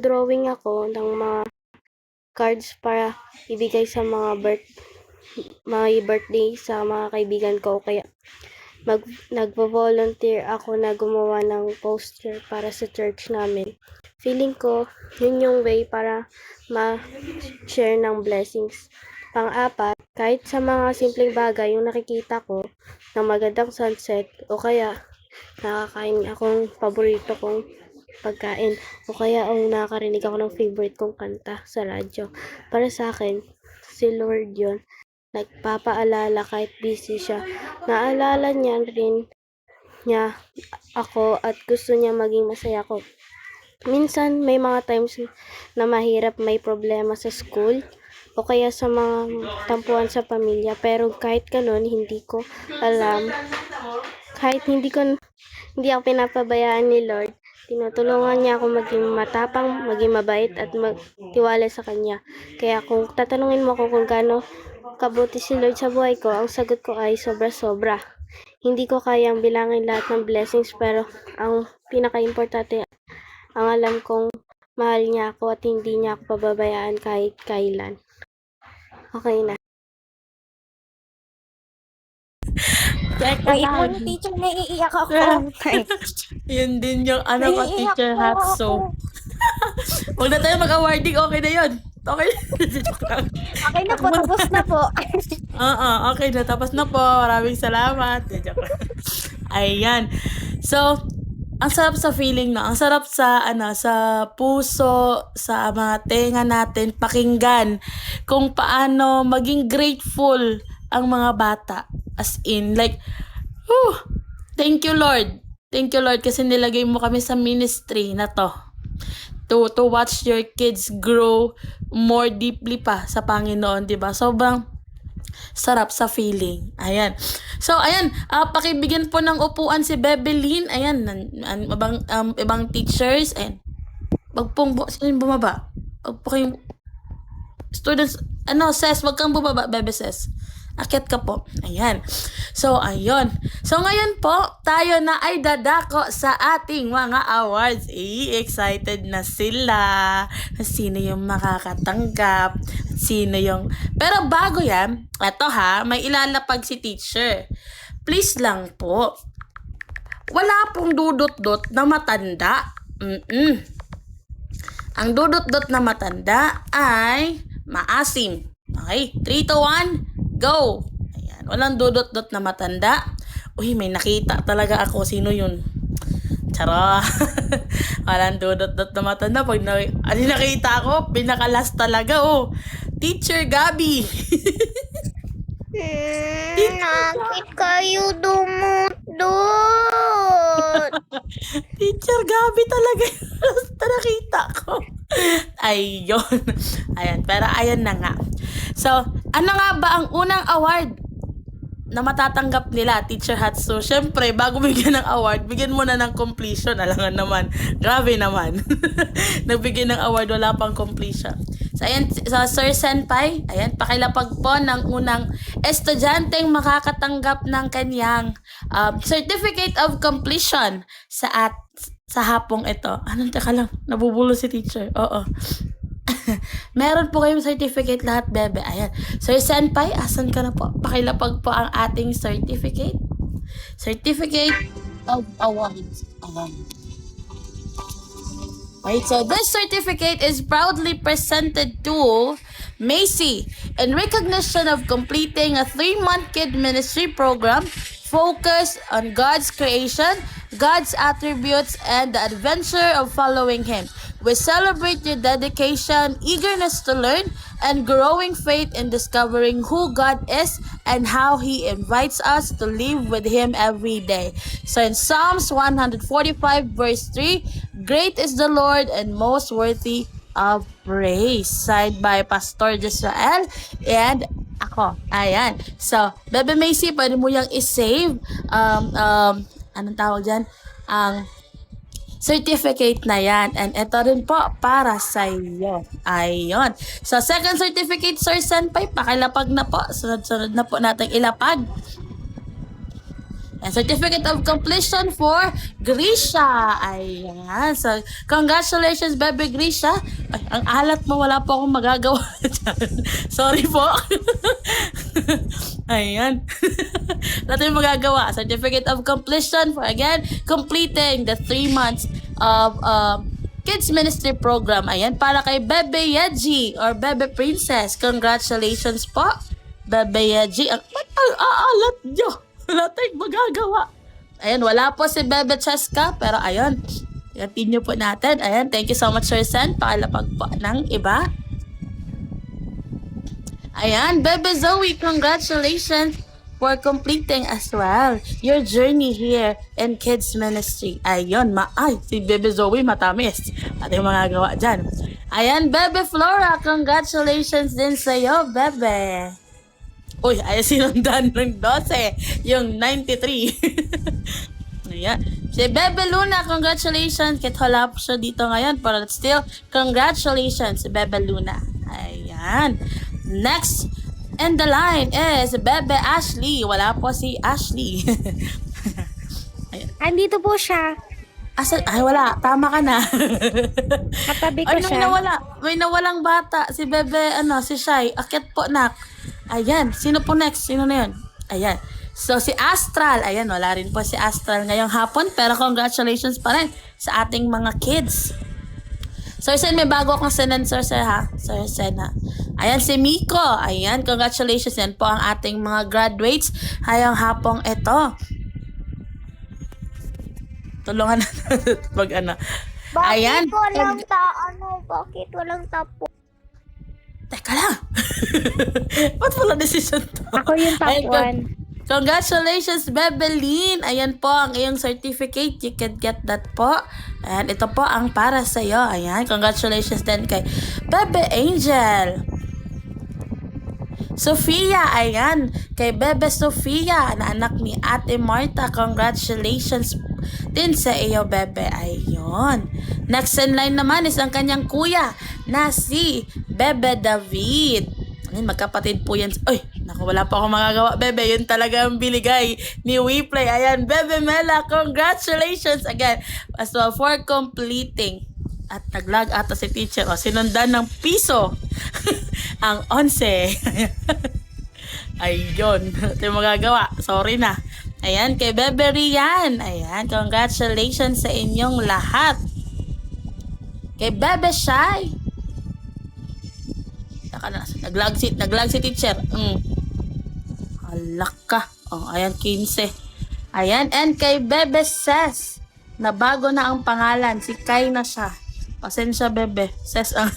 Drawing ako ng mga cards para ibigay sa mga birthday sa mga kaibigan ko, kaya nagvo-volunteer ako na gumawa ng poster para sa church namin. Feeling ko, yun yung way para ma-share ng blessings. Pang-apat, kahit sa mga simpleng bagay yung nakikita ko ng magandang sunset o kaya nakakain akong paborito kong pagkain o kaya nakakarinig ako ng favorite kong kanta sa radyo. Para sa akin, si Lord yun. Nagpapaalala kahit busy siya. Naalala niya rin niya ako at gusto niya maging masaya ko. Minsan may mga times na mahirap, may problema sa school o kaya sa mga tampuan sa pamilya, pero kahit ganun hindi ako pinapabayaan ni Lord. Tinutulungan niya ako maging matapang, maging mabait at magtiwala sa Kanya. Kaya kung tatanungin mo ako kung gaano kabuti si Lord sa buhay ko, ang sagot ko ay sobra-sobra. Hindi ko kayang bilangin lahat ng blessings, pero ang pinaka-importante, ang alam kong mahal niya ako at hindi niya ako pababayaan kahit kailan. Okay na. Wait mo, teacher, naiiyak ako. Yun din yung ano ko, Naiiyak Teacher po Hatso. Huwag na tayo mag-awarding, okay na yun. Okay. Okay na po, tapos na po. Oo, okay na. Tapos na po. Maraming salamat. Joke lang. Ayan. So, ang sarap sa feeling, no? Ang sarap sa, sa puso, sa mga tenga natin, pakinggan kung paano maging grateful ang mga bata. As in, like, thank you, Lord. Thank you, Lord, kasi nilagay mo kami sa ministry na to watch your kids grow more deeply pa sa Panginoon, 'di ba? Sobrang sarap sa feeling. Ayan. So, ayan, pakibigyan po ng upuan si Bebelyn. Ayan, ibang teachers. Ayan. Sino yung bumaba? Wag po kayong students, Ses, wag kang bumaba, Bebe Ses. Akyat ka po. Ayan. So, ayun. So, ngayon po, tayo na ay dadako sa ating mga awards. Excited na sila. Sino yung makakatanggap? Sino yung... Pero bago yan, may ilalapag si teacher. Please lang po. Wala pong dudot-dot na matanda. Ang dudot-dot na matanda ay maasim. Okay? 3, 2, 1. Go! Ayan. Walang dudot-dot na matanda. Uy, may nakita talaga ako. Sino yun? Chara! Walang dudot-dot na matanda. Pag nakita ko, pinakalas talaga. Teacher Gabby! Nakit kayo dumudot. Teacher Gabby talaga. Basta nakita ko. Ayun. Ayan. Pero ayan na nga. So, ano nga ba ang unang award na matatanggap nila, Teacher Hatsu? Siyempre, bago bigyan ng award, bigyan mo na ng completion. Alangan naman. Grabe naman. Nagbigyan ng award, wala pang completion. So, ayan, Sir Senpai, ayan, pakilapag po ng unang estudyanteng makakatanggap ng kanyang certificate of completion sa hapong ito. Teka lang, nabubulo si teacher. Oo. Meron po kayong certificate lahat, Bebe. Ayan. Sir Senpai, asan ka na po? Pakilapag po ang ating certificate. Certificate of awards. Ayan. Right, so this certificate is proudly presented to Macy in recognition of completing a 3-month kid ministry program focused on God's creation, God's attributes, and the adventure of following Him. We celebrate your dedication, eagerness to learn, and growing faith in discovering who God is and how He invites us to live with Him every day. So in Psalms 145 verse 3, great is the Lord and most worthy of praise. Signed by Pastor Jesrael and ako. Ayan. So, Bebe Macy, pwede mo yung i-save. Anong tawag dyan? Ang certificate na yan. And ito rin po para sa iyo. Ayun. So, second certificate, Sir Senpai, pakilapag na po. Sunod-sunod na po natin ilapag. And certificate of completion for Grisha. Ayan. So, congratulations, Bebe Grisha. Ay, ang alat mo, wala po akong magagawa dyan. Sorry po. Ayan. Wala tayong magagawa. Certificate of completion for, again, completing the 3 months of Kids Ministry Program. Ayan, para kay Bebe Yeji or Bebe Princess. Congratulations po, Bebe Yeji. Ba't ang aalat nyo? Wala tayong magagawa. Ayan, wala po si Bebe Cheska, pero ayun, continue po natin. Ayan, thank you so much, Sir Sen. Pakilapag po ng iba. Ayan, Bebe Zoe, congratulations for completing as well your journey here in Kids Ministry. Ayun, si Bebe Zoe matamis. At yung magagawa dyan. Ayan, Bebe Flora, congratulations din sa'yo, Bebe. Uy, ay sinundan ng 12, yung 93. Ayan. Si Bebe Luna, congratulations. Kahit wala po siya dito ngayon, but still, congratulations, Bebe Luna. Ayan. Next in the line is Bebe Ashley. Wala po si Ashley. Andito po siya. Ay, wala. Tama ka na. Katabi ko Ay, siya. may nawalang bata. Si Bebe, si Shai. Akit po, nak. Ayan. Sino po next? Sino na yun? Ayan. So, si Astral. Ayan, wala rin po si Astral ngayong hapon. Pero congratulations pa rin sa ating mga kids. Sir Sen, may bago akong sinensor, sir, ha? Sir Sen, ha? Ayan, si Miko. Ayan, congratulations. Yan po ang ating mga graduates ngayong hapong ito. Tulungan natin pag Ayan. Bakit walang tapo? Teka lang. Ba't wala decision to? Ako yung top Ayan, 1. congratulations, Bebelyn. Ayan po ang iyong certificate. You can get that po. Ayan, ito po ang para sa'yo. Ayan, congratulations din kay Bebe Angel. Sofia, ayan. Kay Bebe Sofia, na anak ni Ate Marta. Congratulations din sa iyo, Bebe. Ayun. Next in line naman is ang kanyang kuya na si Bebe David. Ayun, magkapatid po yan. Ay, naku, wala pa akong magagawa, Bebe. Yun talaga ang biligay ni WePlay. Ayan, Bebe Mela, congratulations again as well for completing. At naglag ata si teacher. O, sinundan ng piso ang 11. Ayun. Ito yung magagawa. Sorry na. Ayan, kay Bebe Rian. Ayan, congratulations sa inyong lahat. Kay Bebe Shai. Naglag si teacher. Halak ka. Oh, ayan, 15. Ayan, and kay Bebe Ses. Na bago na ang pangalan. Si Kai na siya. Pasensya, Bebe. Ses ang...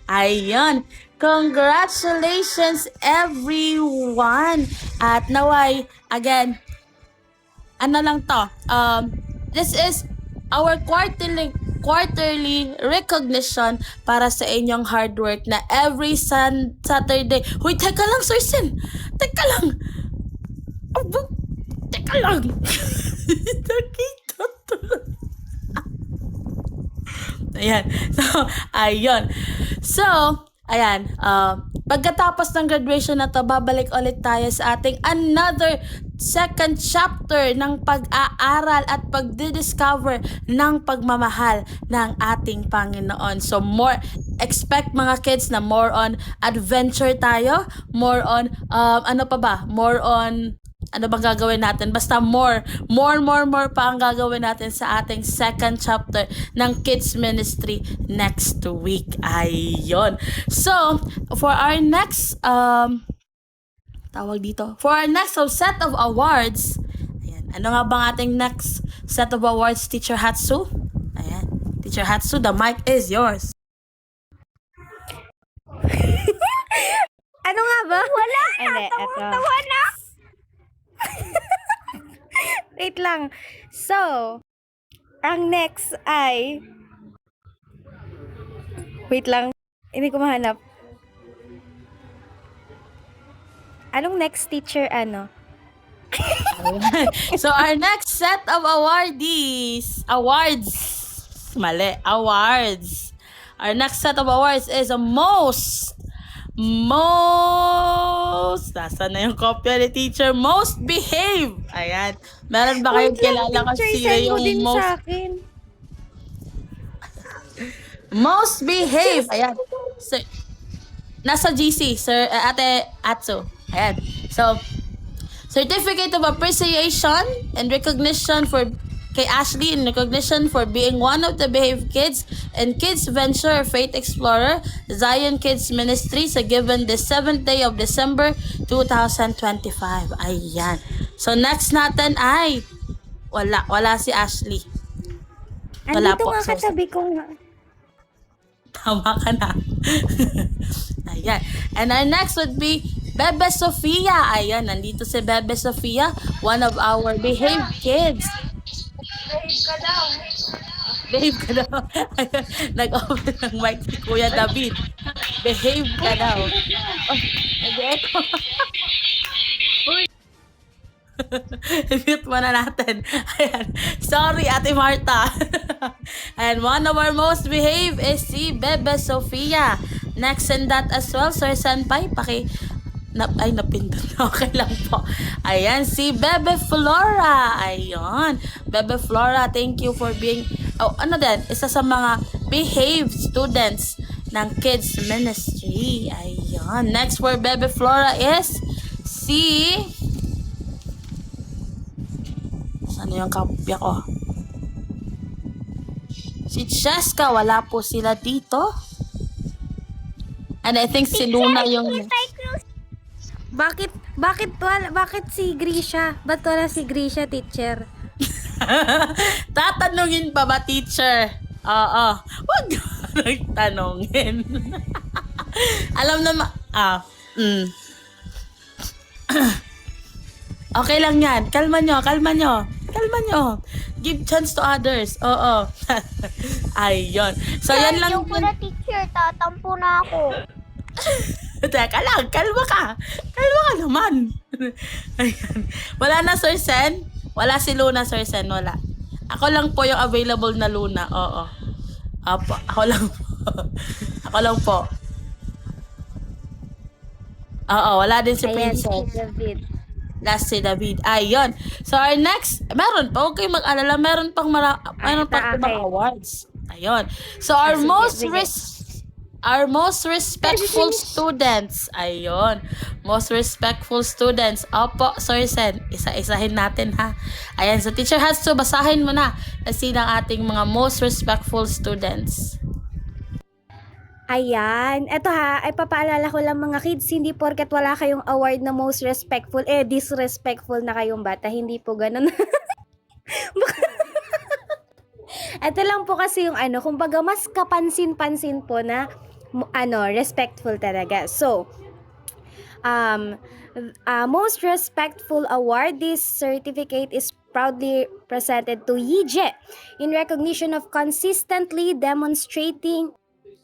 Ayun. Congratulations, everyone. At naway, again, lang to. This is our quarterly recognition para sa inyong hard work na every Saturday. Huy, teka lang, Sir Sen. Teka lang. Teka lang. Nakita to. Ayan. So, ayan. Pagkatapos ng graduation na to, babalik ulit tayo sa ating another second chapter ng pag-aaral at pagdidiscover ng pagmamahal ng ating Panginoon. So, expect mga kids na more on adventure tayo, more on, more on, ano bang gagawin natin? Basta more pa ang gagawin natin sa ating second chapter ng Kids Ministry next week. Ayun. So, for our next for our next set of awards, ayan. Ano nga bang ating next set of awards, Teacher Hatsu? Ayan. Teacher Hatsu, the mic is yours. Ano nga ba? Wala na. Tawa na. Wait lang. So, ang next ay... Wait lang. Hindi ko mahanap. Anong next teacher, So, our next set of awards. Our next set of awards is a most Nasaan na yung kopya ni teacher? Most behave. Ayan. Meron ba kayong kilala kasi send mo din yung most sa akin. most behave? Ayan. So, nasa GC, Sir Ate Atso. Ayan. So, Certificate of Appreciation and Recognition for kay Ashley in recognition for being one of the Behave Kids and Kids Venture Faith Explorer Zion Kids Ministry sa given the 7th day of December 2025. Ayan. So next natin ay wala si Ashley. Wala Andito po. nga So, katabi ko nga. tama ka na. Ayan. And our next would be Bebe Sofia. Ayan, nandito si Bebe Sofia, one of our Behave Kids. Behave ka daw. Ayan, nag-open ng mic si Kuya David. Behave ka daw. Oh, nag-echo. Uy. I-mute mo na natin. Ayan. Sorry, Ate Marta. And one of our most behave is si Bebe Sofia. Next in that as well, Sir Senpai, napindot na. Okay lang po. Ayan, si Bebe Flora. Ayun. Bebe Flora, thank you for being, isa sa mga behave students ng Kids Ministry. Ayun. Next for Bebe Flora is si, saan yung kapya ko? Si Cheska, wala po sila dito. And I think si Luna yung Bakit si Grisha? Ba't wala si Grisha, teacher? tatanungin pa ba, teacher? Oo. Huwag nagtanongin. Alam naman, okay lang yan. Kalma nyo. Give chance to others. Oo. Ayun. So, yan lang. Ayoko na, teacher. Tatampo na ako. Teka lang, kalma ka naman. Ayan. Wala na, Sir Sen? Wala si Luna, Sir Sen, wala. Ako lang po yung available na Luna, oo. Apo, ako lang po. Oo, wala din si Ayan, si Princess. David. Last si David. Ayun. So, our next, meron pa, huwag kayong mag-alala, meron pang ibang awards. Ayun. So, our most respectful students. Ayun. Most respectful students. Opo, Sir Sen. Isa-isahin natin, ha. Ayan. So, Teacher Hatsu, basahin mo na kasi ng ating mga most respectful students. Ayan. Eto ha, ay papaalala ko lang mga kids, hindi porket wala kayong award na most respectful, disrespectful na kayong bata. Hindi po ganun. Ito lang po kasi yung kumbaga mas kapansin-pansin po na respectful talaga. So, most respectful award, this certificate is proudly presented to Yije in recognition of consistently demonstrating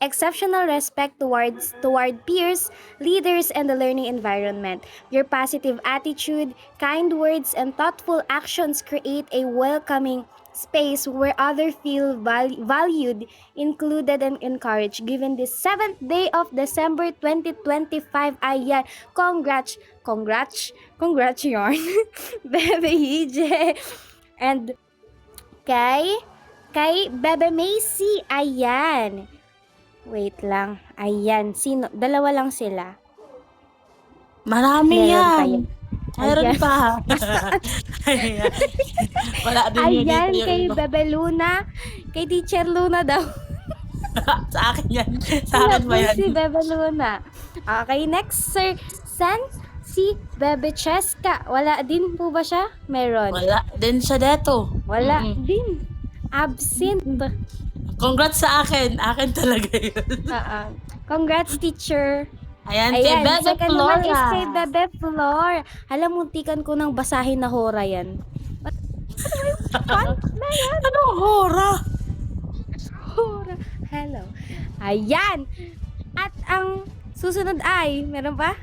exceptional respect toward peers, leaders, and the learning environment. Your positive attitude, kind words, and thoughtful actions create a welcoming space where others feel valued, included, and encouraged. Given this 7th day of December 2025, ayan, congrats yarn, Bebe Hije, and kay Bebe Macy, ayan. Wait lang. Ayan. Sino? Dalawa lang sila. Marami Meron yan. pa yan. Meron Ayan. pa. Ayan. Wala din yun Ayan, dito yung kay iba. Bebe Luna. Kay Teacher Luna daw. Sa akin yan. Sa akin ba yan? Si Bebe Luna. Okay, next, Sir San. Si Bebe Cheska. Wala din po ba siya? Meron. Wala din siya dito. Wala Mm-mm. din. Absent. Congrats sa akin. Akin talaga yun. Congrats, teacher. Ayan, kay Ayan, Bebe second naman is Flora. kay Bebe Flor. Alam, muntikan ko nang basahin na hora yan. Anong hora? Hora. Hello. Ayan. At ang susunod ay, meron pa?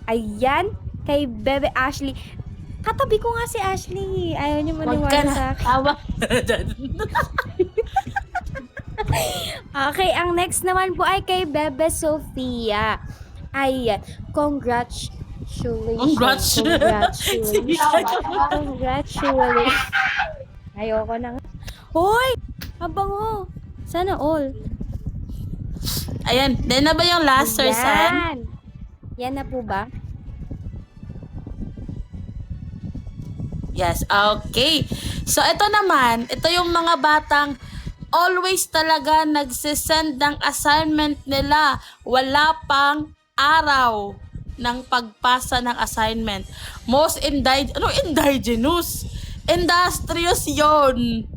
Ayan, kay Bebe Ashley. Katabi ko nga si Ashley. Ayaw niyo Huwag ka maniwala na. sa akin. Tawa. Okay, ang next naman po ay kay Bebe Sofia. Ayan. Congratulations. Congrats. Congratulations. Ayoko na nga. Hoy! Abango. Sana all. Ayan, then na ba yung last, Sir San? Yan na po ba? Yes, okay. So, ito naman, ito yung mga batang always talaga nagsisend ng assignment nila. Wala pang araw ng pagpasa ng assignment. Most indigenous? Industrious yon.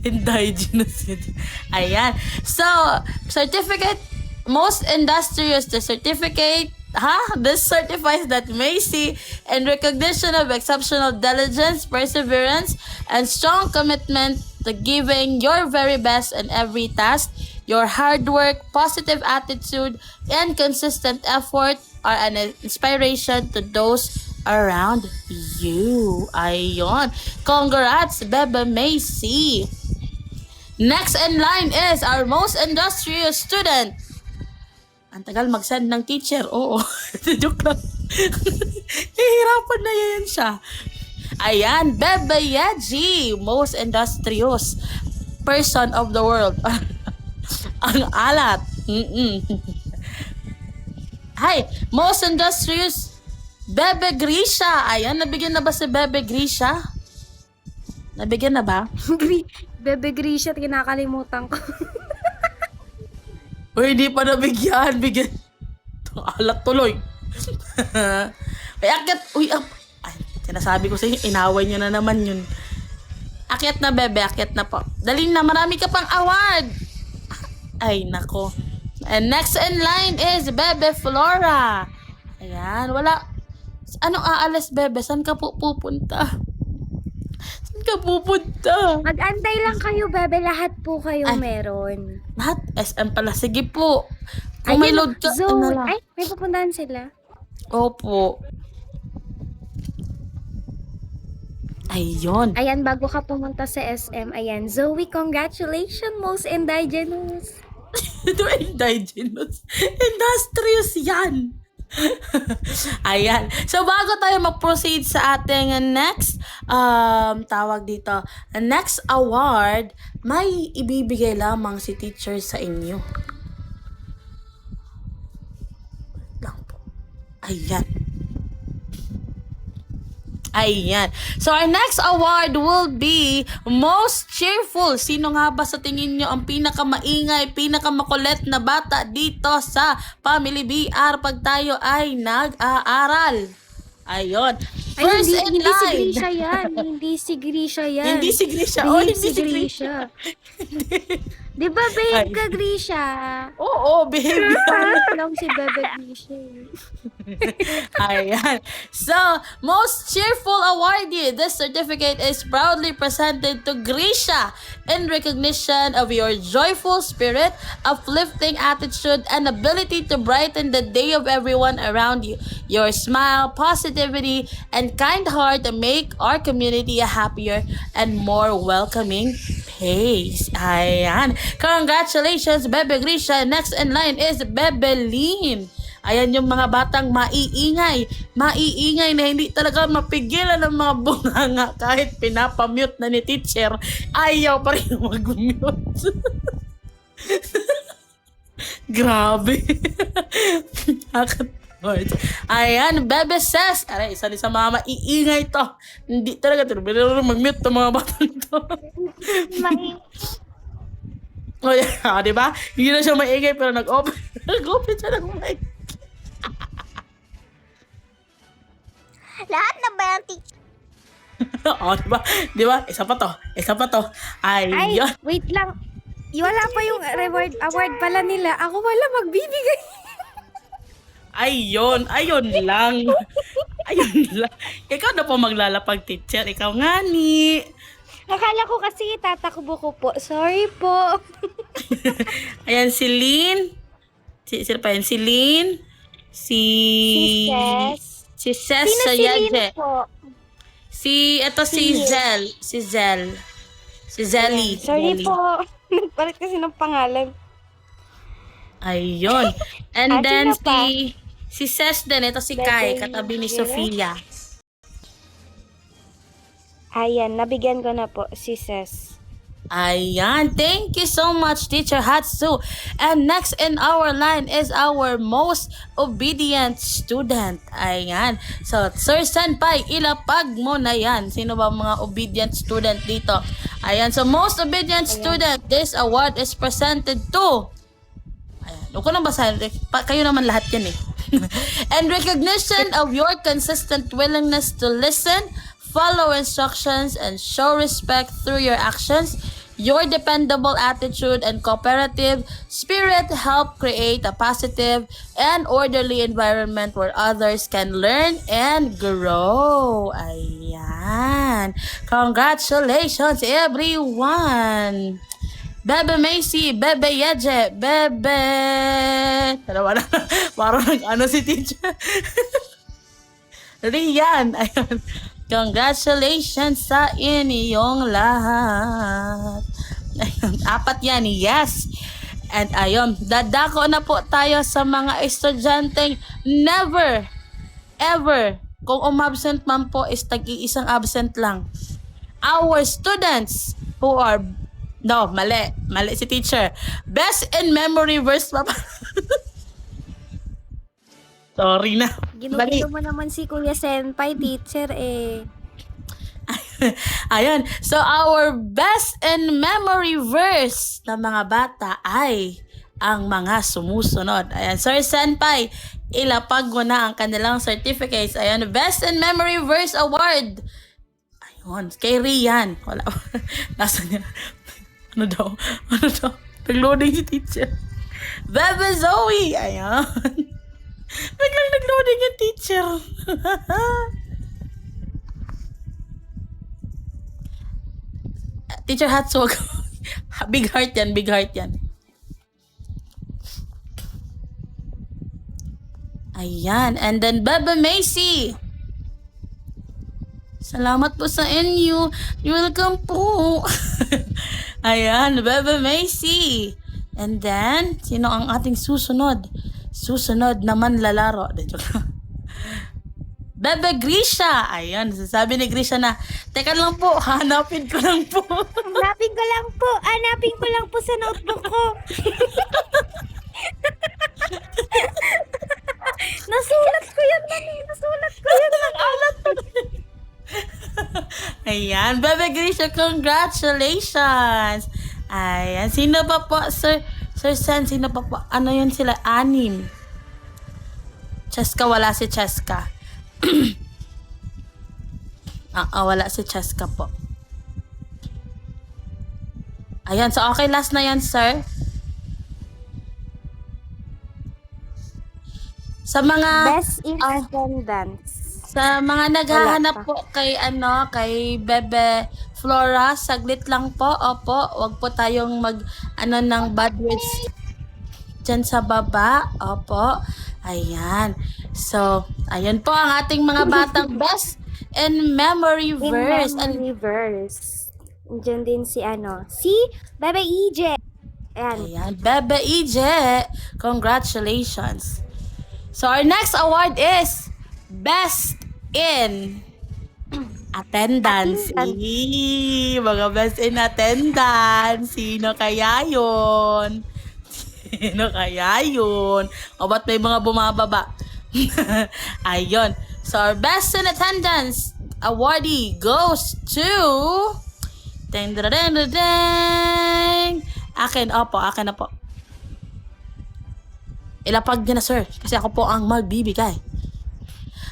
Indigenous yun. Ayan. So, certificate, most industrious, the certificate, this certifies that Macy, in recognition of exceptional diligence, perseverance, and strong commitment to giving your very best in every task, your hard work, positive attitude, and consistent effort are an inspiration to those around you. Ayon. Congrats, Bebe Macy. Next in line is our most industrious student. Ang tagal mag-send ng teacher. Oo. Joke lang. Hihirapan na yan siya. Ayan, Bebe Yeji, most industrious person of the world. Ang alat. Hi, most industrious Bebe Grisha. Ayan, nabigyan na ba si Bebe Grisha? Nabigyan na ba? Bebe Grisha, kinakalimutan ko. Uy, hindi pa nabigyan. Bigyan. Alat tuloy. Ay, akit. Uy, ay, sinasabi ko sa inyo, inaway nyo na naman yun. Akit na, Bebe. Akit na po. Dali na, marami ka pang award. Ay, nako. And next in line is Bebe Flora. Ayan, wala. Anong aalis, Bebe? Saan ka po pupunta? Saan ka pupunta? Mag-antay lang kayo, Bebe. Lahat po kayo meron. Lahat? SM pala. Sige po. Kung may load ka, Zoe. lang. Ay, may pupuntahan sila. Opo. Ayun. Ayan, bago ka pumunta sa SM, ayan, Zoe, congratulations, most indigenous. Ito indigenous. Industrious yan. Ayan. So, bago tayo mag-proceed sa ating next, tawag dito, next award, may ibibigay lamang si teacher sa inyo. Lang po. Ayan. Ayan. So, our next award will be most cheerful. Sino nga ba sa tingin nyo ang pinakamaingay, pinakamakulit na bata dito sa Family BR pag tayo ay nag-aaral? Ayun. First in hindi si line. Grisha yan. Hindi si Grisha yan. Hindi si Grisha. Oh, hindi si Grisha. Grisha. Di ba, babe ka, Grisha? Oo, baby. Lang si Bebe Grisha. Ayan. So, most cheerful awardee. This certificate is proudly presented to Grisha in recognition of your joyful spirit, uplifting attitude, and ability to brighten the day of everyone around you. Your smile, positivity, and kind heart make our community a happier and more welcoming place. Ayan. Congratulations, Bebe Grisha. Next in line is Bebe Lynn. Ayan yung mga batang maiingay na hindi talaga mapigilan ng mga bunganga kahit pinapamute na ni teacher, ayaw pa rin mag-mute. Grabe. Ayan, Bebe says, aray, isa sa mga maiingay to. Hindi talaga, mag-mute to mga batang to. O yan, diba? Hindi na siya maingay pero nag-open siya ng mic. Lahat na ba yung teacher? O, diba? Diba? Isa pa to. Ay, Ayun. wait lang. Wala pa yung award pala nila. Ako wala magbibigay. Ayun lang. Ikaw na po maglalapag, teacher. Ikaw nga ni. Akala ko kasi tatakbo ko po. Sorry po. Ayan, si Lynn. Sino pa yun? Si Lynn. Si Ses Sino sa si Yadje. Lynn po? Si Zel. Si Zelly. Sorry Zelly. po. Nagpalit kasi ng pangalan. Ayun. And Ah, then sino pa? si Ses din, ito si Kai, katabi ni Sofia. Ayan, nabigyan ko na po si Ses. Ayan. Thank you so much, Teacher Hatsu. And next in our line is our most obedient student. Ayan. So, Sir Senpai, ilapag mo na yan. Sino ba mga obedient student dito? Ayan. So, most obedient student, this award is presented to... Ayan. Huwag ko nang basahin. Kayo naman lahat yan eh. And recognition of your consistent willingness to listen, follow instructions, and show respect through your actions. Your dependable attitude and cooperative spirit help create a positive and orderly environment where others can learn and grow. Ayan. Congratulations, everyone! Bebe Macy, Bebe Yeje, Bebe... Tara, parang nag-ano si teacher. Rian, ayun. Congratulations sa inyong lahat. Ayun, 4 yan, yes. And ayun, dadako na po tayo sa mga estudyanteng never, ever, kung umabsent man po is tag-iisang absent lang. Our students who are, no, mali si teacher. Best in memory verse pa. Sorry na. Mali. Ginugulo mo naman si Kuya Senpai, teacher eh. Ayun. So, our best in memory verse ng mga bata ay ang mga sumusunod. Ayan. Sir Senpai, ilapag mo na ang kanilang certificates. Ayan. Best in memory verse award. Ayun. Kay Rian. Wala. Nasa niya. Ano daw? Nag-loading si teacher. Bebe Zoe. Ayan. Biglang nag-loading yung teacher. Teacher Hatsog. Big heart yan, big heart yan. Ayan. And then, Bebe Macy. Salamat po sa inyo. You're welcome po. Ayan, Bebe Macy. And then, sino ang ating susunod? Susunod naman lalaro. Bebe Grisha. Ayan, sasabi ni Grisha na, teka lang po, hanapin ko lang po. Hanapin ko lang po sa notebook ko. Nasulat ko yan, nag-alat. Ayan, Bebe Grisha, congratulations. Ayan, sino pa po, Sir Sen, sino pa po? Ano yun sila? 6. Cheska, wala si Cheska. Wala si Cheska po. Ayan, so okay, last na yan, sir. Sa mga... Best in attendance. Sa mga naghahanap po kay Bebe Flora, saglit lang po. Opo, wag po tayong ng bad words dyan sa baba. Opo. Ayan. So, ayan po ang ating mga batang best in memory verse. In memory verse. Diyan din si Bebe EJ. Ayan, Bebe EJ. Congratulations. So, our next award is Best in Attendance. Mga best in attendance. Sino kaya yun? O, ba't may mga bumababa? Ayun. So, our best in attendance awardee goes to... Ding, ding, ding, ding, ding. Akin na po. Ilapag niya na, sir. Kasi ako po ang magbibigay.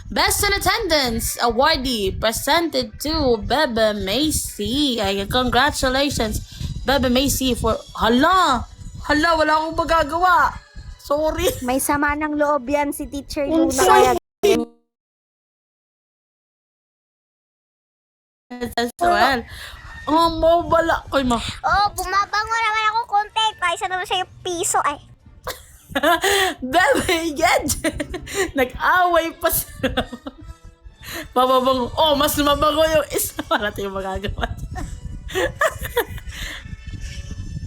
Best in attendance awardee presented to Bebe Macy. Ay, congratulations, Bebe Macy, for... Hala, wala akong magagawa. Sorry. May sama ng loob yan si Teacher Luna. Kaya As well. Mabala ko mo. Oh, bumabango naman ako konti. Kaysa naman sa'yo piso ay. Bebe, nag-away pa sila. Mababango. Oh, mas mabango yung isa. Wala tayong magagawa.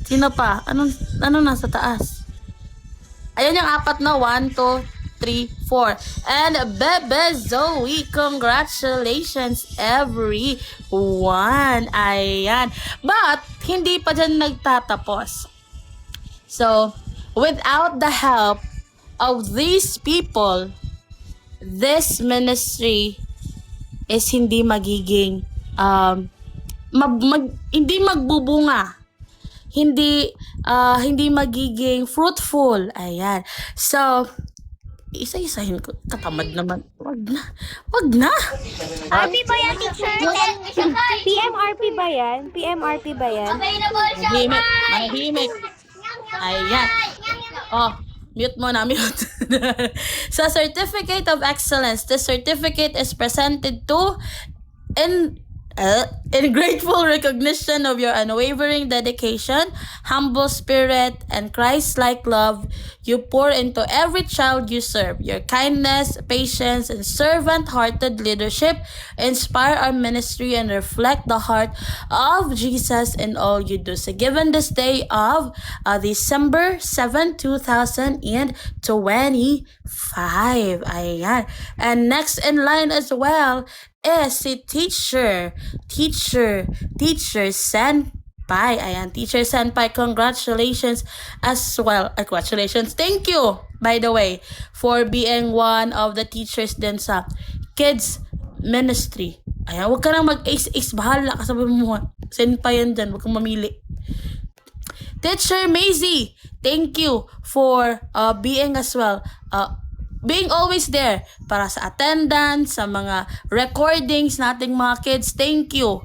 Sino pa? Anong nasa taas? Ayan yung apat na. 1, 2, 3, 4. And Bebe Zoe, congratulations everyone. Ayan. But, hindi pa dyan nagtatapos. So, without the help of these people, this ministry is hindi magiging hindi magbubunga, hindi magiging fruitful. Ayan. So, isa-isahin ko. Katamad naman. Wag na. RP ba yan, teacher? PMRP ba yan? PMRP ba yan? Available siya, Manahimik. Ayan. Oh, mute mo na, mute. Sa Certificate of Excellence, the certificate is presented to in grateful recognition of your unwavering dedication, humble spirit, and Christ-like love you pour into every child you serve. Your kindness, patience, and servant-hearted leadership inspire our ministry and reflect the heart of Jesus in all you do. So given this day of December 7, 2025. Ayan. And next in line as well is si Teacher Senpai. Ayan, Teacher Senpai, congratulations as well. Congratulations. Thank you, by the way, for being one of the teachers din sa kids ministry. Ayan, huwag ka nang mag-ace-ace. Bahala ka, sabi mo. Senpai yan dyan, huwag kang mamili. Teacher Maisie, thank you for being as well, being always there para sa attendance, sa mga recordings nating mga kids. Thank you,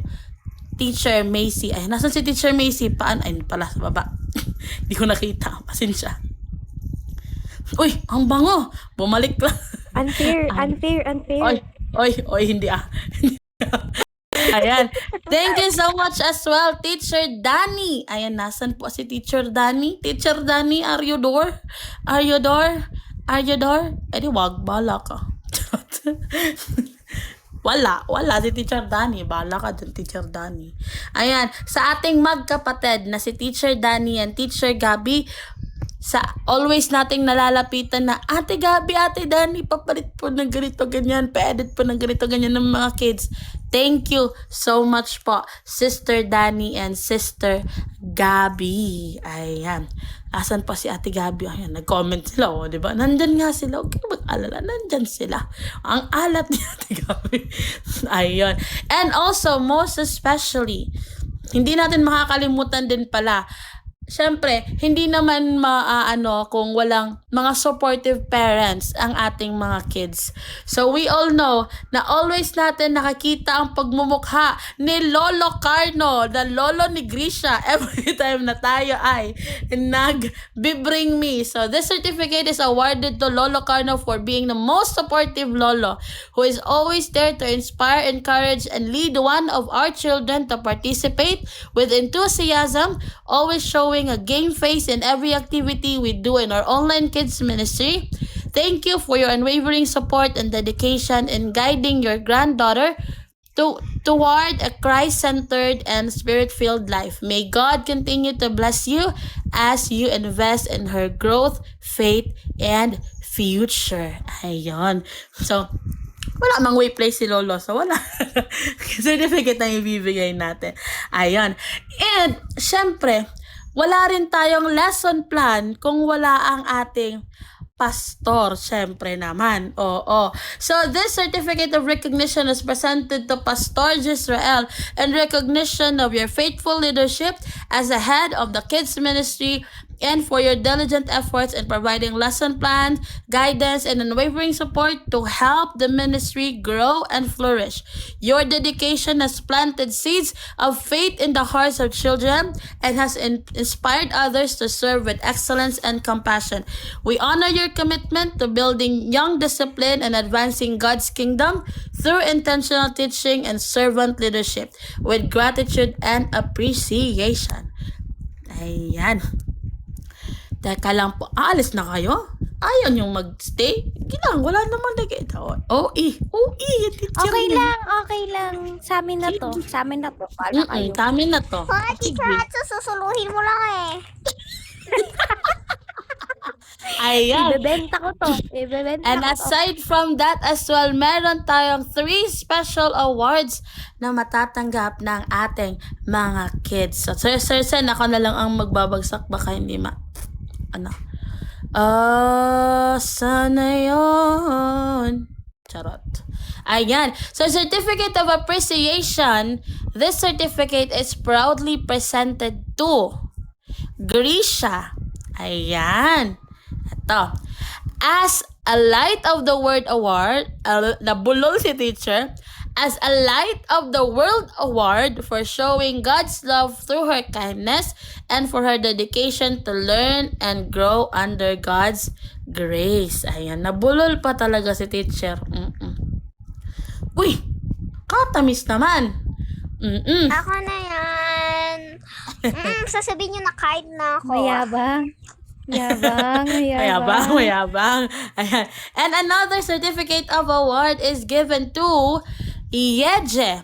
Teacher Macy. Ay, nasan si Teacher Macy? Ay, pala sa baba. Hindi ko nakita. Pasensya. Uy, ang bango. Bumalik lang. Unfair. Oy, hindi ah. Ayan. Thank you so much as well, Teacher Danny. Ayan, nasan po si Teacher Danny? Teacher Danny, are you there? Eh di wag, bala ka. Wala si Teacher Danny. Bala ka dun, Teacher Danny. Ayan, sa ating magkapatid na si Teacher Danny and Teacher Gabby, sa always nating nalalapitan na, Ate Gabby, Ate Danny, papalit po ng ganito, ganyan, pa-edit po ng ganito, ganyan ng mga kids. Thank you so much po, Sister Danny and Sister Gabby. Ayan. Asan pa si Ate Gabby? Ayan, nag-comment sila, oh, di ba? Nandyan nga sila. Huwag kayo mag-alala. Nandyan sila. Ang alat ni Ate Gabby. Ayun. And also, most especially, hindi natin makakalimutan din pala, syempre, hindi naman kung walang mga supportive parents ang ating mga kids. So, we all know na always natin nakakita ang pagmumukha ni Lolo Carno, the Lolo ni Grisha, every time na tayo ay nag-bring me. So, this certificate is awarded to Lolo Carno for being the most supportive Lolo who is always there to inspire, encourage, and lead one of our children to participate with enthusiasm, always showing a game face in every activity we do in our online kids ministry. Thank you for your unwavering support and dedication in guiding your granddaughter toward a Christ-centered and spirit-filled life. May God continue to bless you as you invest in her growth, faith, and future. Ayun. So, wala mang way play si Lolo. So, wala. Certificate na ibibigay natin. Ayun. And, syempre, wala rin tayong lesson plan kung wala ang ating pastor, syempre naman. Oo. So, this certificate of recognition is presented to Pastor Jisrael in recognition of your faithful leadership as the head of the kids ministry and for your diligent efforts in providing lesson plans, guidance, and unwavering support to help the ministry grow and flourish. Your dedication has planted seeds of faith in the hearts of children and has inspired others to serve with excellence and compassion. We honor your commitment to building young discipline and advancing God's kingdom through intentional teaching and servant leadership with gratitude and appreciation. Ayan. Teka lang po, aalis na kayo? Ayaw niyong mag-stay? Gilang, wala naman nag-ita. Okay lang. Sa amin na to. Pala kayo. Sa amin na to. Teacher Hatsu, susuluhin mo lang eh. Ayan. Ibebenta ko to. Ibebenta And ko to. aside from that as well, meron tayong 3 special awards na matatanggap ng ating mga kids. So, Sir Sen, ako na lang ang magbabagsak. Baka hindi sana yun. Charot. Ayan. So, Certificate of Appreciation. This certificate is proudly presented to Grisha. Ayan. Ito. As a Light of the World Award, nabulol si teacher, as a Light of the World Award for showing God's love through her kindness and for her dedication to learn and grow under God's grace. Ayan, nabulol pa talaga si teacher. Uy, katamis naman. Ako na yan. Sasabihin nyo na kahit na ako. Mayabang. Yabang. Mayabang. Ayan. And another certificate of award is given to Yeje,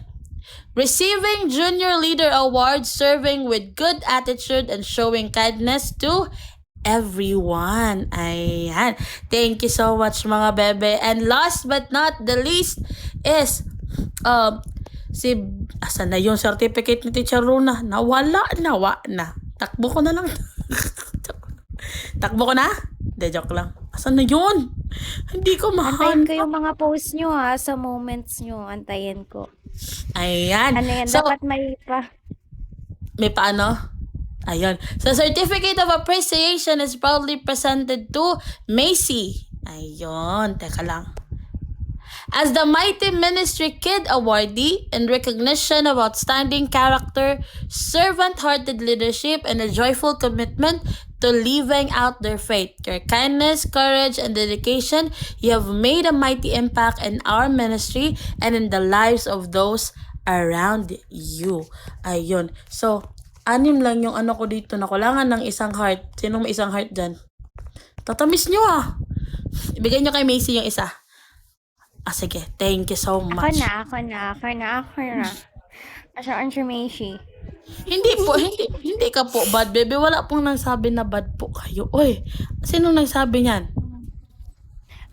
receiving Junior Leader Award, serving with good attitude and showing kindness to everyone. Ayan. Thank you so much mga bebe. And last but not the least is asan na yung certificate ni Teacher Runa? Nawala na. Takbo ko na lang. Takbo ko na? De, joke lang. Asan na yun? Hindi ko Antayin mahan. ko yung mga posts nyo sa moments nyo. Antayin ko. Ayan. Ano yan? So, Dapat may pa. may paano? Ayun. So, Certificate of Appreciation is proudly presented to Macy. Ayun. Teka lang. As the Mighty Ministry Kid Awardee in recognition of outstanding character, servant-hearted leadership, and a joyful commitment to living out their faith. Your kindness, courage, and dedication, you have made a mighty impact in our ministry and in the lives of those around you. Ayun. So, 6 lang yung ano ko dito. Nakulangan ng isang heart. Sinong may isang heart dyan? Tatamis nyo Ibigay nyo kay Macy yung isa. Sige. Thank you so much. Ako na. Asaan si Macy? Hindi ka po bad, baby. Wala pong nagsabi na bad po kayo. Uy, sinong nagsabi niyan?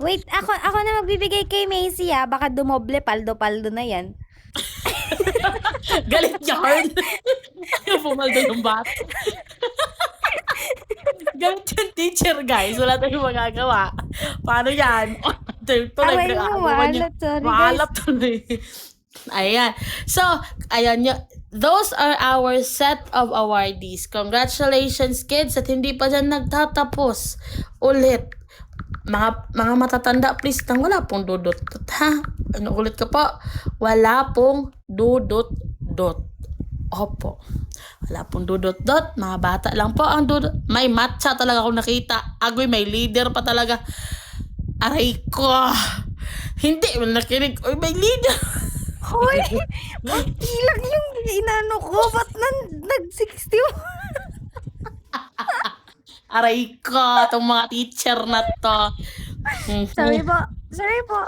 Wait, ako na magbibigay kay Macy Baka dumoble, paldo-paldo na yan. Galit yarn. Pumaldo ng bata. Galit yung teacher, guys. Wala tayong magagawa. Paano yan? Aray mo, maalat. Sorry, guys. Maalat tuloy. Ayan. So, ayan nyo. Those are our set of awardees. Congratulations, kids. At hindi pa dyan nagtatapos. Ulit. Mga matatanda, please, wala pong dudot. Ha? Ano ulit ka po? Wala pong dudot. Opo. Wala pong dudot. Mga bata lang po ang dudot. May matcha talaga ako nakita. Agoy, may leader pa talaga. Aray ko. Hindi, nakinig. Uy, may leader. Hoy! Ilang yung inano ko. Ba't nag-60? Aray ko. Itong mga teacher na to. Sorry po.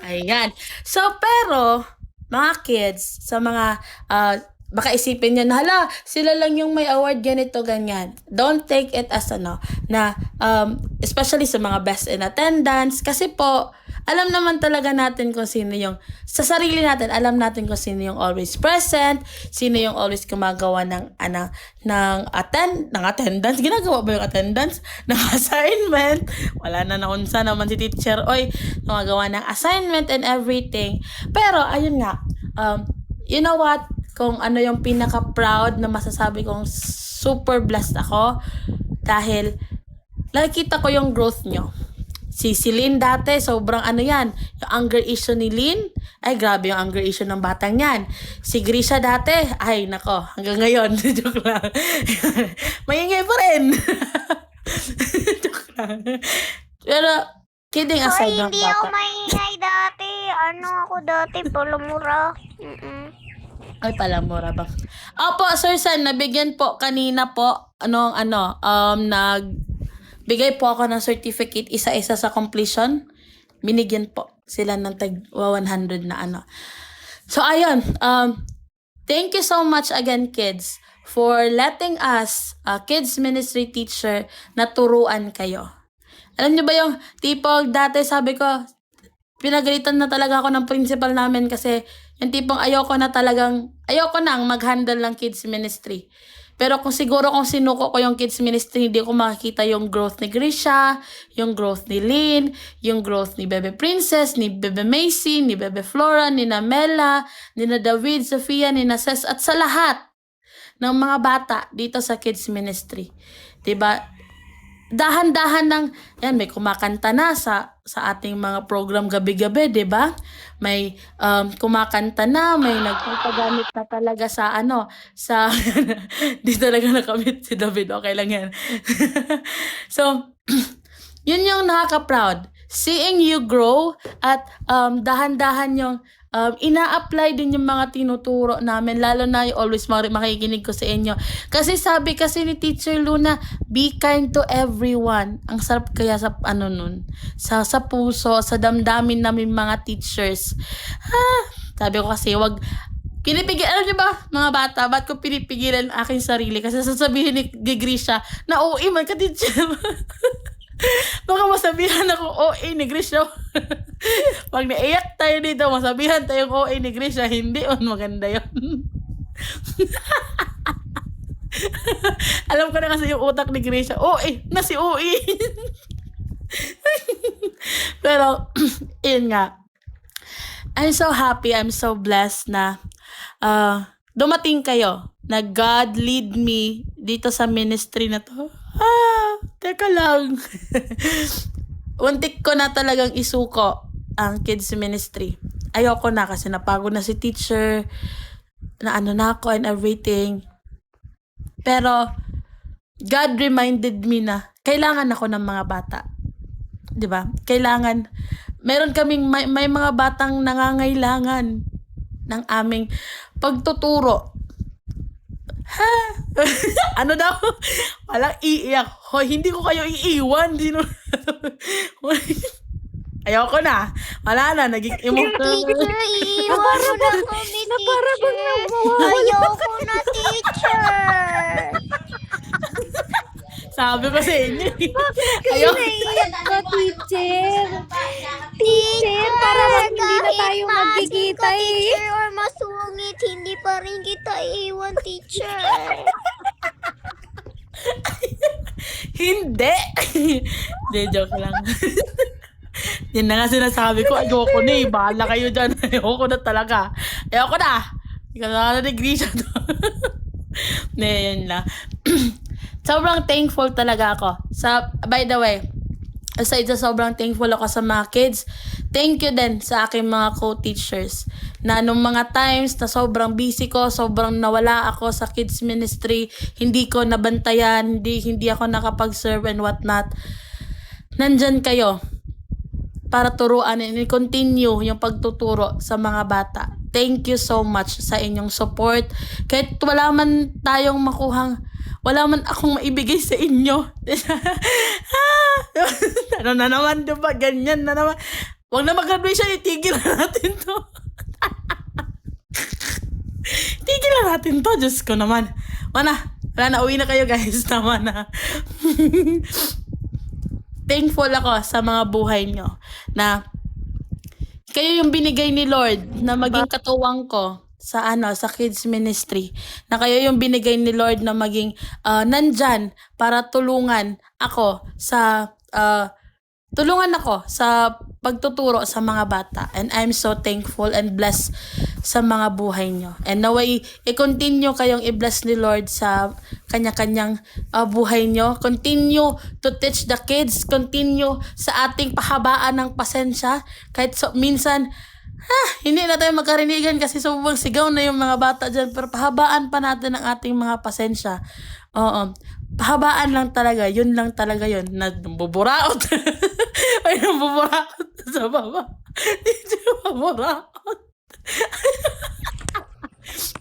Ayan. So, pero, mga kids, sa mga, baka isipin nyo na, hala, sila lang yung may award, ganito, ganyan. Don't take it as especially sa mga best in attendance, kasi po, alam naman talaga natin kung sino yung, sa sarili natin, alam natin kung sino yung always present, sino yung always gumagawa ng attendance, ginagawa ba yung attendance? Ng assignment, wala na naunsa naman si teacher, gumagawa ng assignment and everything. Pero, ayun nga, you know what, kung ano yung pinaka-proud na masasabi kong super blessed ako, dahil, nakikita ko yung growth nyo. Si Lynn dati, sobrang yan, yung anger issue ni Lynn, ay grabe yung anger issue ng batang yan. Si Grisha dati, ay nako, hanggang ngayon, joke lang. Maingay pa rin. Joke lang. Pero, kidding aside ng Hindi ako bata. maingay dati. Ako dati, palamura. Ay, palamura ba? Opo, Sir San, nabigyan po kanina po, nagbigay po ako ng certificate isa-isa sa completion. Binigyan po sila ng tag 100 na So, ayun. Thank you so much again, kids, for letting us, kids ministry teacher, na turuan kayo. Alam niyo ba yung tipong dati sabi ko, pinagalitan na talaga ako ng principal namin kasi yung tipong ayoko nang mag-handle ng kids ministry. Pero kung sinuko ko yung kids ministry, hindi ko makikita yung growth ni Grisha, yung growth ni Lynn, yung growth ni Bebe Princess, ni Bebe Macy, ni Bebe Flora, ni Namela, ni na David, Sofia, ni na Ses, at sa lahat ng mga bata dito sa kids ministry. 'Di ba? Dahan-dahan ng, yan, may kumakanta na sa ating mga program gabi-gabi, di ba? May kumakanta na, may nagpapagamit na talaga sa di talaga nakamit si David, okay lang yan. So, yun yung nakaka-proud. Seeing you grow at dahan-dahan yung ina-apply din yung mga tinuturo namin, lalo na yung always makikinig ko sa inyo. Kasi sabi kasi ni Teacher Luna, be kind to everyone. Ang sarap kaya sa sa puso, sa damdamin namin mga teachers. Sabi ko kasi wag pinipigil, alam niyo ba, mga bata, ba't ko pinipigilan ang aking sarili? Kasi sasabihin ni Grisha na OA man ka, teacher. Baka masabihan ako OA ni Grisha. Pag naiyak tayo dito, masabihan tayong OA ni Grisha, hindi maganda yun. Alam ko na kasi yung utak ni Grisha, OA na si OA. Pero, yun nga. I'm so happy, I'm so blessed na dumating kayo, na God lead me dito sa ministry na to. Teka lang. Untik ko na talagang isuko ang kids ministry. Ayoko na kasi napagod na si teacher, na na ako and everything. Pero, God reminded me na kailangan ako ng mga bata. 'Di ba? Kailangan, meron kaming may mga batang nangangailangan ng aming pagtuturo. Ano daw? Walang iiyak. Hoy, hindi ko kayo iiwan. Ayoko na. Wala na. Naging emotional. Teacher, iiwan mo na kami, teacher. Ayoko na, teacher. Sabi ko sa inyo. Ayoko. Naiiyak ka, teacher. Teacher, para lang hindi na tayo magkikita eh. Teacher, or masungit, hindi pa rin kita iiwan, teacher. Hindi. Hindi, joke lang. Yan na nga sinasabi ko. Ayoko na eh. Bahala kayo dyan. Ayoko na talaga. Ayoko na. Hindi ka na nag-Grisha to. Yan lang. Sobrang thankful talaga ako. By the way, aside sa sobrang thankful ako sa mga kids, thank you din sa aking mga co-teachers na nung mga times na sobrang busy ko, sobrang nawala ako sa kids ministry, hindi ko nabantayan, hindi ako nakapag-serve and whatnot. Nandyan kayo para turuan and continue yung pagtuturo sa mga bata. Thank you so much sa inyong support. Kahit wala man akong maibigay sa inyo. Ano na naman, diba? Ganyan na naman. Huwag na mag-graduation, itigil na natin to. Tigil na natin to, Diyos ko naman. Wala na, uwi na kayo guys. Tama na. Thankful ako sa mga buhay nyo na kayo yung binigay ni Lord na maging katuwang ko sa kids ministry, na kayo yung binigay ni Lord na maging nandyan para tulungan ako sa pagtuturo sa mga bata. And I'm so thankful and blessed sa mga buhay nyo. And naway i-continue kayong i-bless ni Lord sa kanya-kanyang buhay nyo. Continue to teach the kids. Continue sa ating pahabaan ng pasensya. Kahit minsan hindi na tayo magkarinigan kasi sobrang sigaw na yung mga bata dyan. Pero pahabaan pa natin ang ating mga pasensya. Oo. Pahabaan lang talaga. Yun lang talaga yun. Nabuburaot. Ay, nabuburaot sa baba. Hindi maburaot.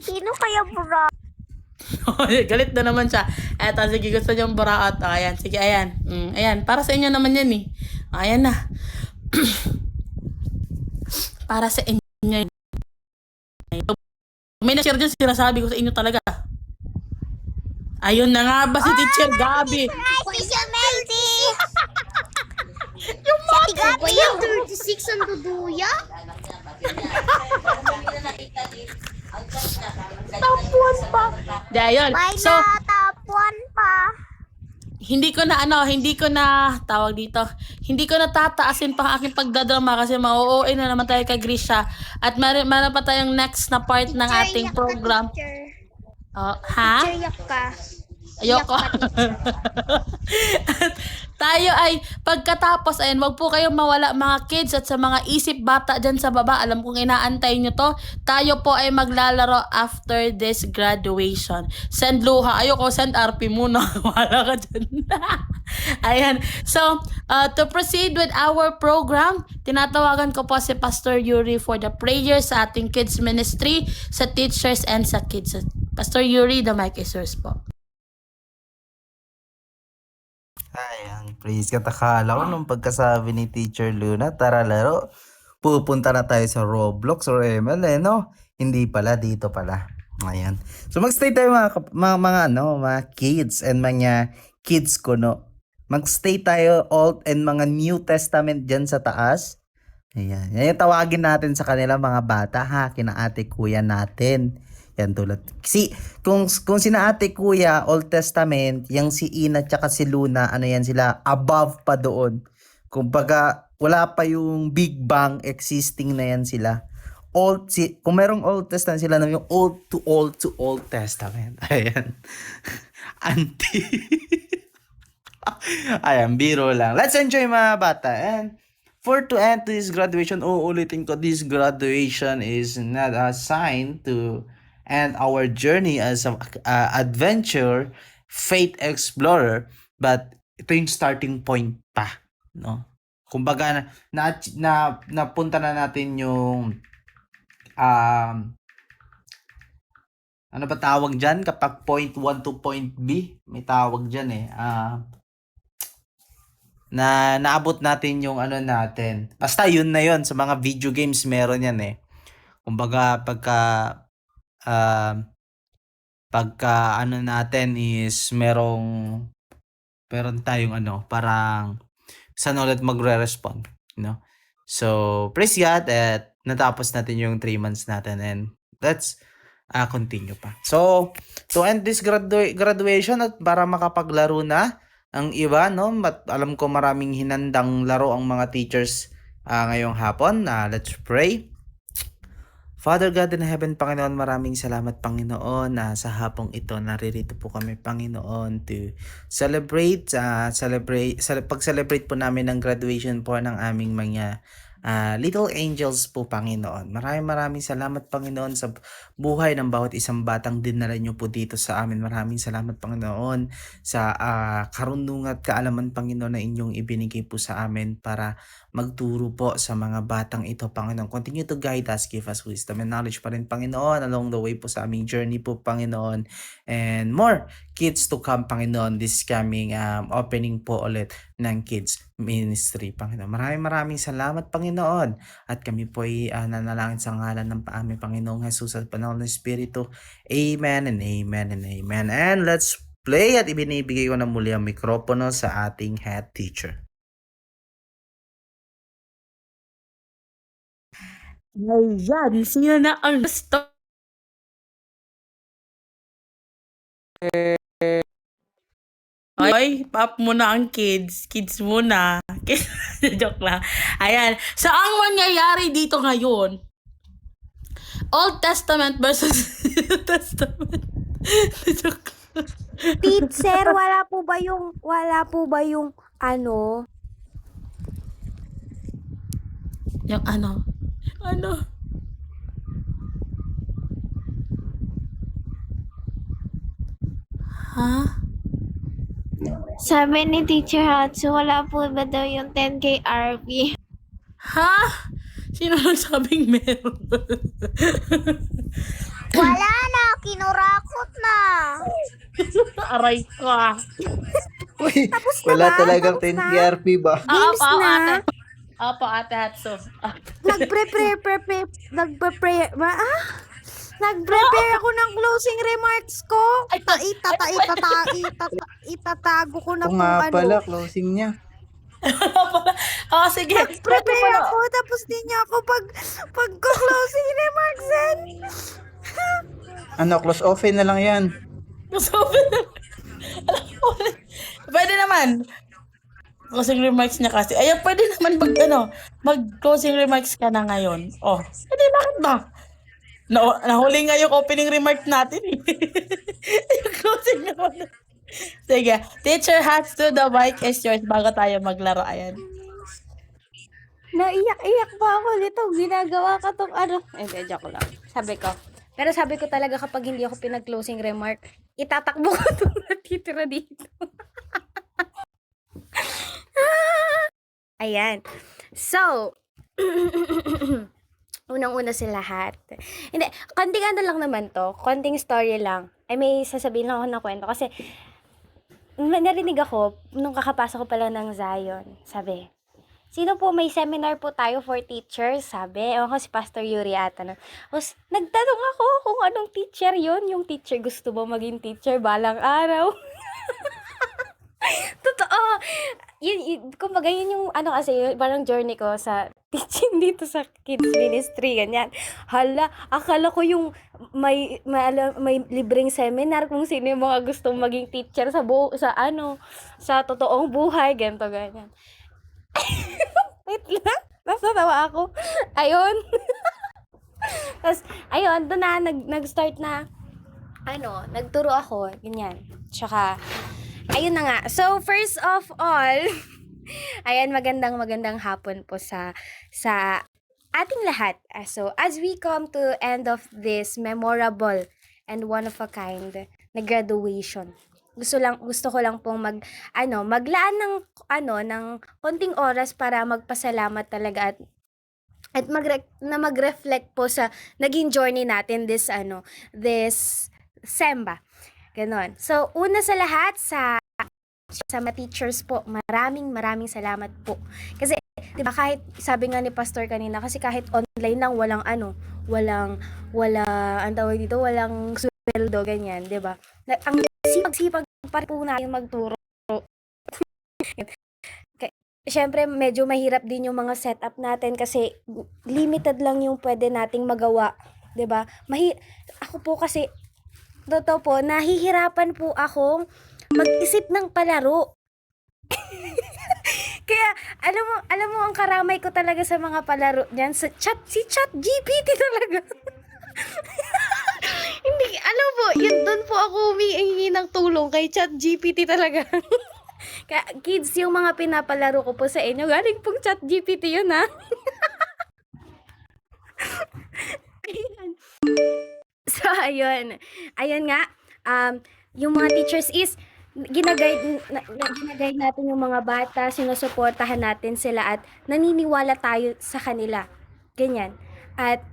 Sino kaya bura? Galit na naman siya. Eto, sige, gusto niyong buraot. Ayan, sige, ayan. Ayan, para sa inyo naman yan eh. Ayan na. Para sa inyo yun. May na-share dyan, sinasabi ko sa inyo talaga. Ayun na nga ba si Teacher Gabi? Teacher Melty! San Duduya? Tapuan pa. Di, ayun. May So, natapuan pa. hindi ko na tawag dito. Hindi ko na tataasin pa ang aking pagdadrama kasi mauuwi na naman tayo kay Grisha. At meron pa tayong next na part ng ating program. Oh, ha? Teacher, yak ka. Ayoko. At tayo ay pagkatapos, ayan, wag po kayong mawala mga kids at sa mga isip bata dyan sa baba. Alam kong inaantay nyo to. Tayo po ay maglalaro after this graduation. Send luha. Ayoko, send RP muna. Wala ka dyan. Ayan. So, to proceed with our program, tinatawagan ko po si Pastor Yuri for the prayers sa ating kids ministry, sa teachers and sa kids. Pastor Yuri, the mic is yours po. Ayan, praise ka. Akala ko nung pagkasabi ni Teacher Luna, tara laro, pupunta na tayo sa Roblox or ML, no? Hindi pala, dito pala. Ayan. So magstay tayo mga kids and mga kids ko, no? Magstay tayo Old and mga New Testament dyan sa taas. Ayan. Yan yung tawagin natin sa kanila mga bata, ha? Kina ate kuya natin. Yan tulad. Kung sina ate kuya, Old Testament, yung si Ina tsaka si Luna, ano yan sila, above pa doon. Kumbaga, wala pa yung Big Bang, existing na yan sila. Kung merong Old Testament sila, yung Old to Old Testament. Ayan. Auntie. Ayan, biro lang. Let's enjoy mga bata. And for to end this graduation, uulitin ko, this graduation is not a sign to and our journey as an adventure faith explorer, but ito yung starting point pa, no? Kumbaga napunta na natin yung ano ba tawag diyan kapag point 1 to point B, may tawag diyan na naabot natin yung ano natin. Basta yun na yun, sa mga video games meron yan Kumbaga pagka ano natin is meron tayong parang saan ulit magre-respond, so praise God at natapos natin yung 3 months natin and let's continue pa. So to end this graduation at para makapaglaro na ang iba, alam ko maraming hinandang laro ang mga teachers ngayong hapon. Let's pray. Father God in heaven, Panginoon, maraming salamat, Panginoon, sa hapong ito. Naririto po kami, Panginoon, to celebrate pag-celebrate po namin ng graduation po ng aming mga little angels po, Panginoon. Maraming salamat, Panginoon, sa buhay ng bawat isang batang dinala nyo po dito sa amin. Maraming salamat, Panginoon, sa karunungan at kaalaman, Panginoon, na inyong ibinigay po sa amin para magturo po sa mga batang ito, Panginoon. Continue to guide us, give us wisdom and knowledge pa rin, Panginoon, along the way po sa aming journey po, Panginoon. And more kids to come, Panginoon, this coming opening po ulit ng kids ministry, Panginoon. Maraming salamat, Panginoon. At kami po ay nanalangin sa ngalan ng aming Panginoong Jesus at Panahon ng Espiritu. Amen and amen and amen. And let's play at ibinibigay ko na muli ang mikropono sa ating head teacher. Ayan, sino na ang gusto? Ay, pop muna ang kids. Kids muna. Joke lang. Ayan. So, ang mangyayari dito ngayon, Old Testament versus New Testament. Joke lang. Teacher, wala po ba yung ano? Yung ano? Ano? Ha? Sabi ni Teacher Hatsu, wala po ba daw yung 10K RP? Ha? Sino nagsabing meron? Wala na, kinurakot na. Aray ko ah. Uy, Tapos na wala ba? talagang Tapos na? 10 TRP ba? Games na. Opo, ate Hatsu. Nagprepare ako ng closing remarks ko. Itatago ko na Ito kung nga ano. pala, closing niya. Sige. Prepare ako, tapos di niya ako pagko-closing remarks yan. Close open na lang yan. So, pwede naman. Closing remarks niya kasi. Ayun, pwede naman mag-closing remarks ka na ngayon. Oh, hindi, bakit ba? Nahuli nga yung opening remarks natin eh. Yung closing naman. Sige, teacher hats to the mic is yours bago tayo maglaro. Ayan. Naiyak-iyak pa ako nito. Ginagawa ka tong ano. Hindi, joke lang. Pero sabi ko talaga kapag hindi ako pinag-closing remark, itatakbo ko itong natitira dito. Ayan. So, unang-una sa lahat. Hindi, konting ano lang naman to. Konting story lang. Ay, may sasabihin lang ako ng kwento. Kasi, narinig ako, nung kakapasok ko pala ng Zion, sabi, sino po, may seminar po tayo for teachers, sabi. Ewan ko si Pastor Yuri ata. No? Tapos, nagtanong ako kung anong teacher yon. Yung teacher, gusto ba maging teacher balang araw? Totoo. Kumbaga, yun yung, kasi, parang journey ko sa teaching dito sa kids ministry, ganyan. Hala, akala ko yung may libreng seminar kung sino yung mga gustong maging teacher sa totoong buhay, ganito, ganyan. Wait lang, nasatawa ako. Ayun. Tapos, ayun, doon na, nag-start na, nagturo ako, ganyan. Tsaka, ayun na nga. So, first of all, ayan, magandang hapon po sa ating lahat. So, as we come to end of this memorable and one of a kind na graduation, gusto ko lang pong maglaan ng konting oras para magpasalamat talaga at mag-reflect po sa naging journey natin this Semba. Ganon. So, una sa lahat sa mga teachers po, maraming salamat po. Kasi, diba, kahit, sabi nga ni Pastor kanina, kasi kahit online lang, walang sweldo, ganyan, diba? Ang sipag pa po natin magturo. Siyempre, medyo mahirap din yung mga setup natin kasi limited lang yung pwede nating magawa, diba? Ako po kasi, totoo po, nahihirapan po akong mag-isip ng palaro. Kaya, alam mo, ang karamay ko talaga sa mga palaro niyan, si ChatGPT talaga. Hindi, alam mo, yun doon po ako humihingi ng tulong kay ChatGPT talaga. Kaya, kids, yung mga pinapalaro ko po sa inyo, galing pong ChatGPT yun, ha? Ayan. So, ayun. Ayun nga, yung mga teachers is, ginaguide natin yung mga bata, sinusuportahan natin sila at naniniwala tayo sa kanila. Ganyan. At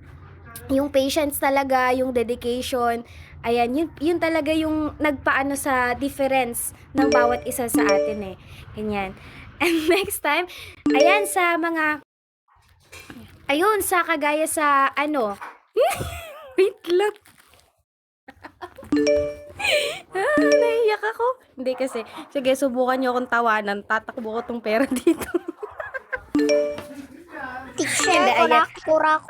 yung patience talaga, yung dedication, ayan, yun talaga yung nagpaano sa difference ng bawat isa sa atin eh. Ganyan. And next time, ayan, sa kagaya sa wait lang. Naiyak ako. Hindi kasi, sige, subukan nyo akong tawanan. Tatakbo ko tong pera dito. Teacher, Hindi, ayan. kurak.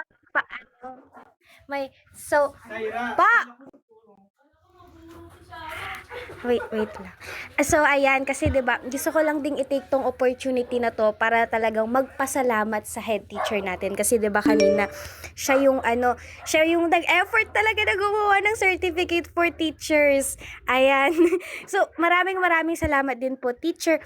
Wait lang. So, ayan, kasi 'di ba, gusto ko lang ding i-take tong opportunity na to para talagang magpasalamat sa head teacher natin kasi 'di ba kanina siya yung nag-effort talaga na gumawa ng certificate for teachers. Ayan. So, maraming salamat din po, Teacher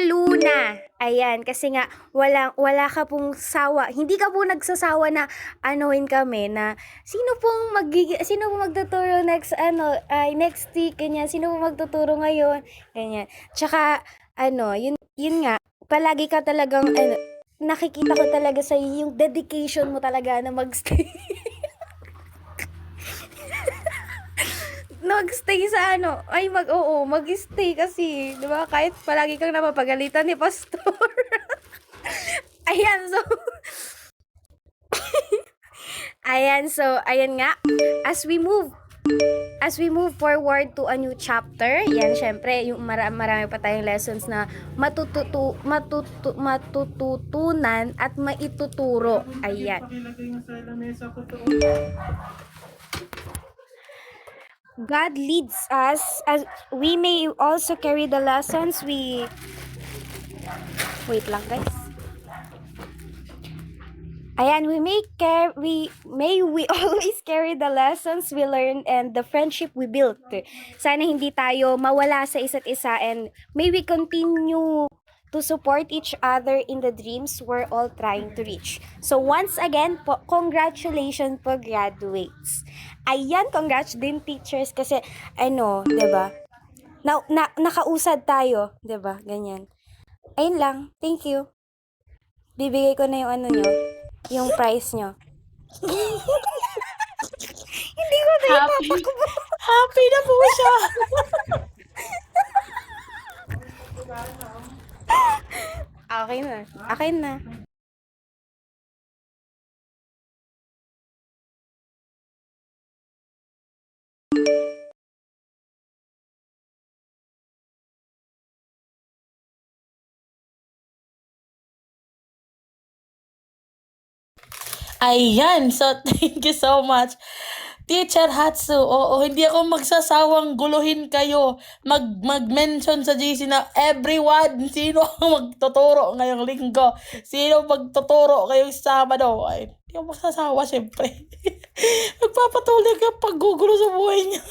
Luna. Ayan, kasi nga wala ka pong sawa. Hindi ka po nagsasawa na anuhin kami na sino pong magtuturo next week, ganyan. Sino pong magtuturo ngayon? Ganyan. Tsaka yun nga, palagi ka talagang nakikita ko talaga sa yung dedication mo talaga na magstay. Nag-stay sa mag-stay kasi, di ba? Kahit palagi kang napapagalitan ni Pastor. Ayan, so, ayan nga. As we move As we move forward to a new chapter, yan, syempre, yung marami pa tayong lessons na matututunan at maituturo. Ayan. God leads us as we may also carry the lessons we... Wait lang, guys. Ayan, we always carry the lessons we learned and the friendship we built. Sana hindi tayo mawala sa isa't isa, and may we continue to support each other in the dreams we're all trying to reach. So once again po, congratulations po, graduates. Ayan, congrats din teachers kasi 'di ba? Nakausad tayo, 'di ba? Ganyan. Ayun lang. Thank you. Bibigay ko na yung nyo, yung prize nyo. Hindi ko na ipapakubot. Happy na po siya. Okay na. Akin na. Ayan, so thank you so much. Teacher Hatsu, oo, hindi ako magsasawang guluhin kayo. Mag-mention sa GC na everyone, sino ang magtuturo ngayong linggo? Sino magtuturo ngayong Sabado? Ay, hindi ako magsasawa, syempre. Magpapatuloy ka paggugulo sa buhay niya.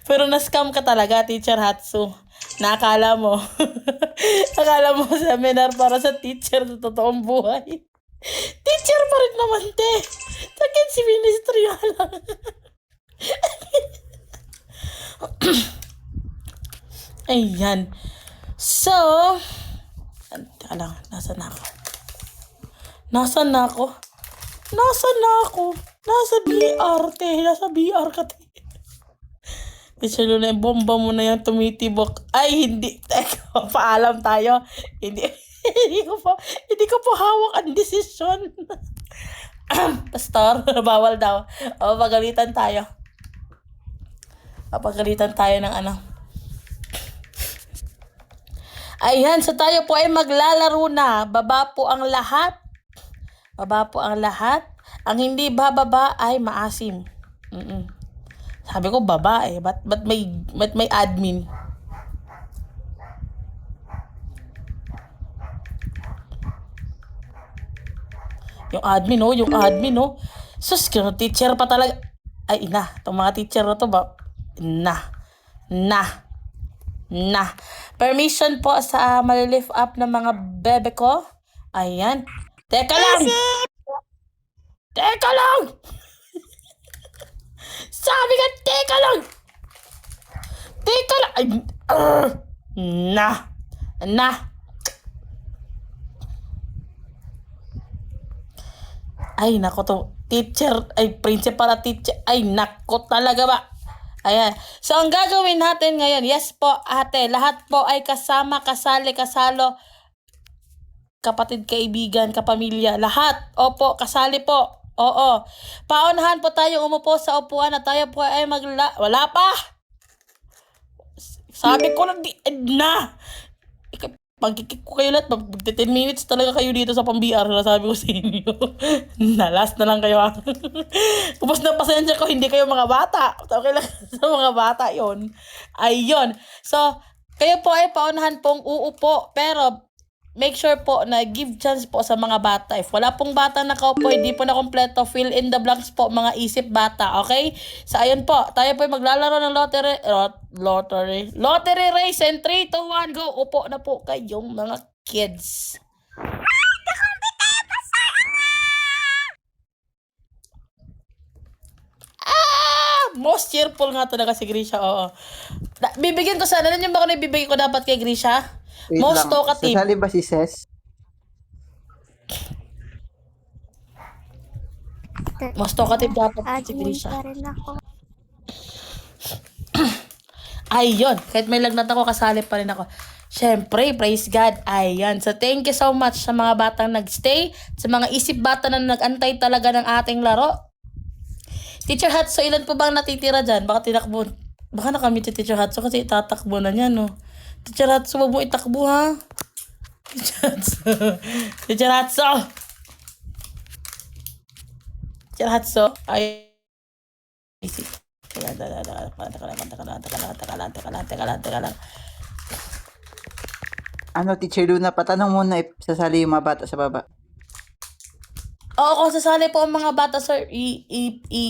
Pero na-scam ka talaga, Teacher Hatsu. Nakala mo. Akala mo seminar para sa teacher sa totoong buhay. Teacher pa rin naman, te. Sakit si ministry nga lang. Ayan. So, teka lang, nasaan na ako? Nasa BR, te. Nasa BR ka, te. Teacher Luna, bomba mo na yan, tumitibok. Ay, hindi. Teka, paalam tayo. Hindi ko po hawak ang desisyon. Pastor, bawal daw. O, pagalitan tayo. Papagalitan tayo ng Ayan, so tayo po ay maglalaro na. Baba po ang lahat. Ang hindi bababa ay maasim. Sabi ko baba eh. Ba't may admin? Yung admin, oh. Sus, teacher pa talaga. Ay, itong mga teacher na to ba? Permission po sa malilift up ng mga bebe ko. Ayan. Teka lang! Sabi ka, teka lang! Ay, Ay, nako to. Teacher, principal at teacher. Ay, nako talaga ba? Ayan. So, ang gagawin natin ngayon, yes po, ate, lahat po ay kasama, kasali, kasalo, kapatid, kaibigan, kapamilya, lahat. Opo, kasali po. Oo. Paunahan po tayong umupo sa upuan na tayo po ay wala pa! Sabi ko lang, pagkikik ko kayo lahat, 10 minutes talaga kayo dito sa pang-BR, sabi ko sa inyo. Last na lang kayo. Tapos na pasensya ko, hindi kayo mga bata. Okay lang sa mga bata yon. Ayun. So, kayo po ay paunahan pong uupo, pero make sure po na give chance po sa mga bata. If wala pong bata na kaupo, hindi po na kompleto, fill in the blanks po, mga isip bata, okay? So, ayun po, tayo po ay maglalaro ng lottery race, and 3, 2, 1, go! Upo na po kayong mga kids. Most cheerful nga talaga si Grisha, oo. Bibigyan ko sana, ano yung ba kung ibibigay ko dapat kay Grisha? Wait Most lang. talkative. Sasali ba si Ses? Most talkative dapat si Admin Grisha. pa rin ako. Ayun, kahit may lagnat ako, kasali pa rin ako. Siyempre, praise God. Ayan. So, thank you so much sa mga batang nagstay, sa mga isip bata na nag-antay talaga ng ating laro. Teacher Hatso, ilan po bang natitira dyan? Baka tinakbo. Baka nakamit si Teacher Hatso kasi itatakbo na niya, no? Teacher Hatso, wag mo itakbo, ha? Teacher Hatso. Teacher Hatso! Teacher Hatso. Ay. Teka lang. Ano, Teacher Luna, patanong muna if sasali yung mga bata sa baba. Oo, kung sasali po ang mga bata, sir,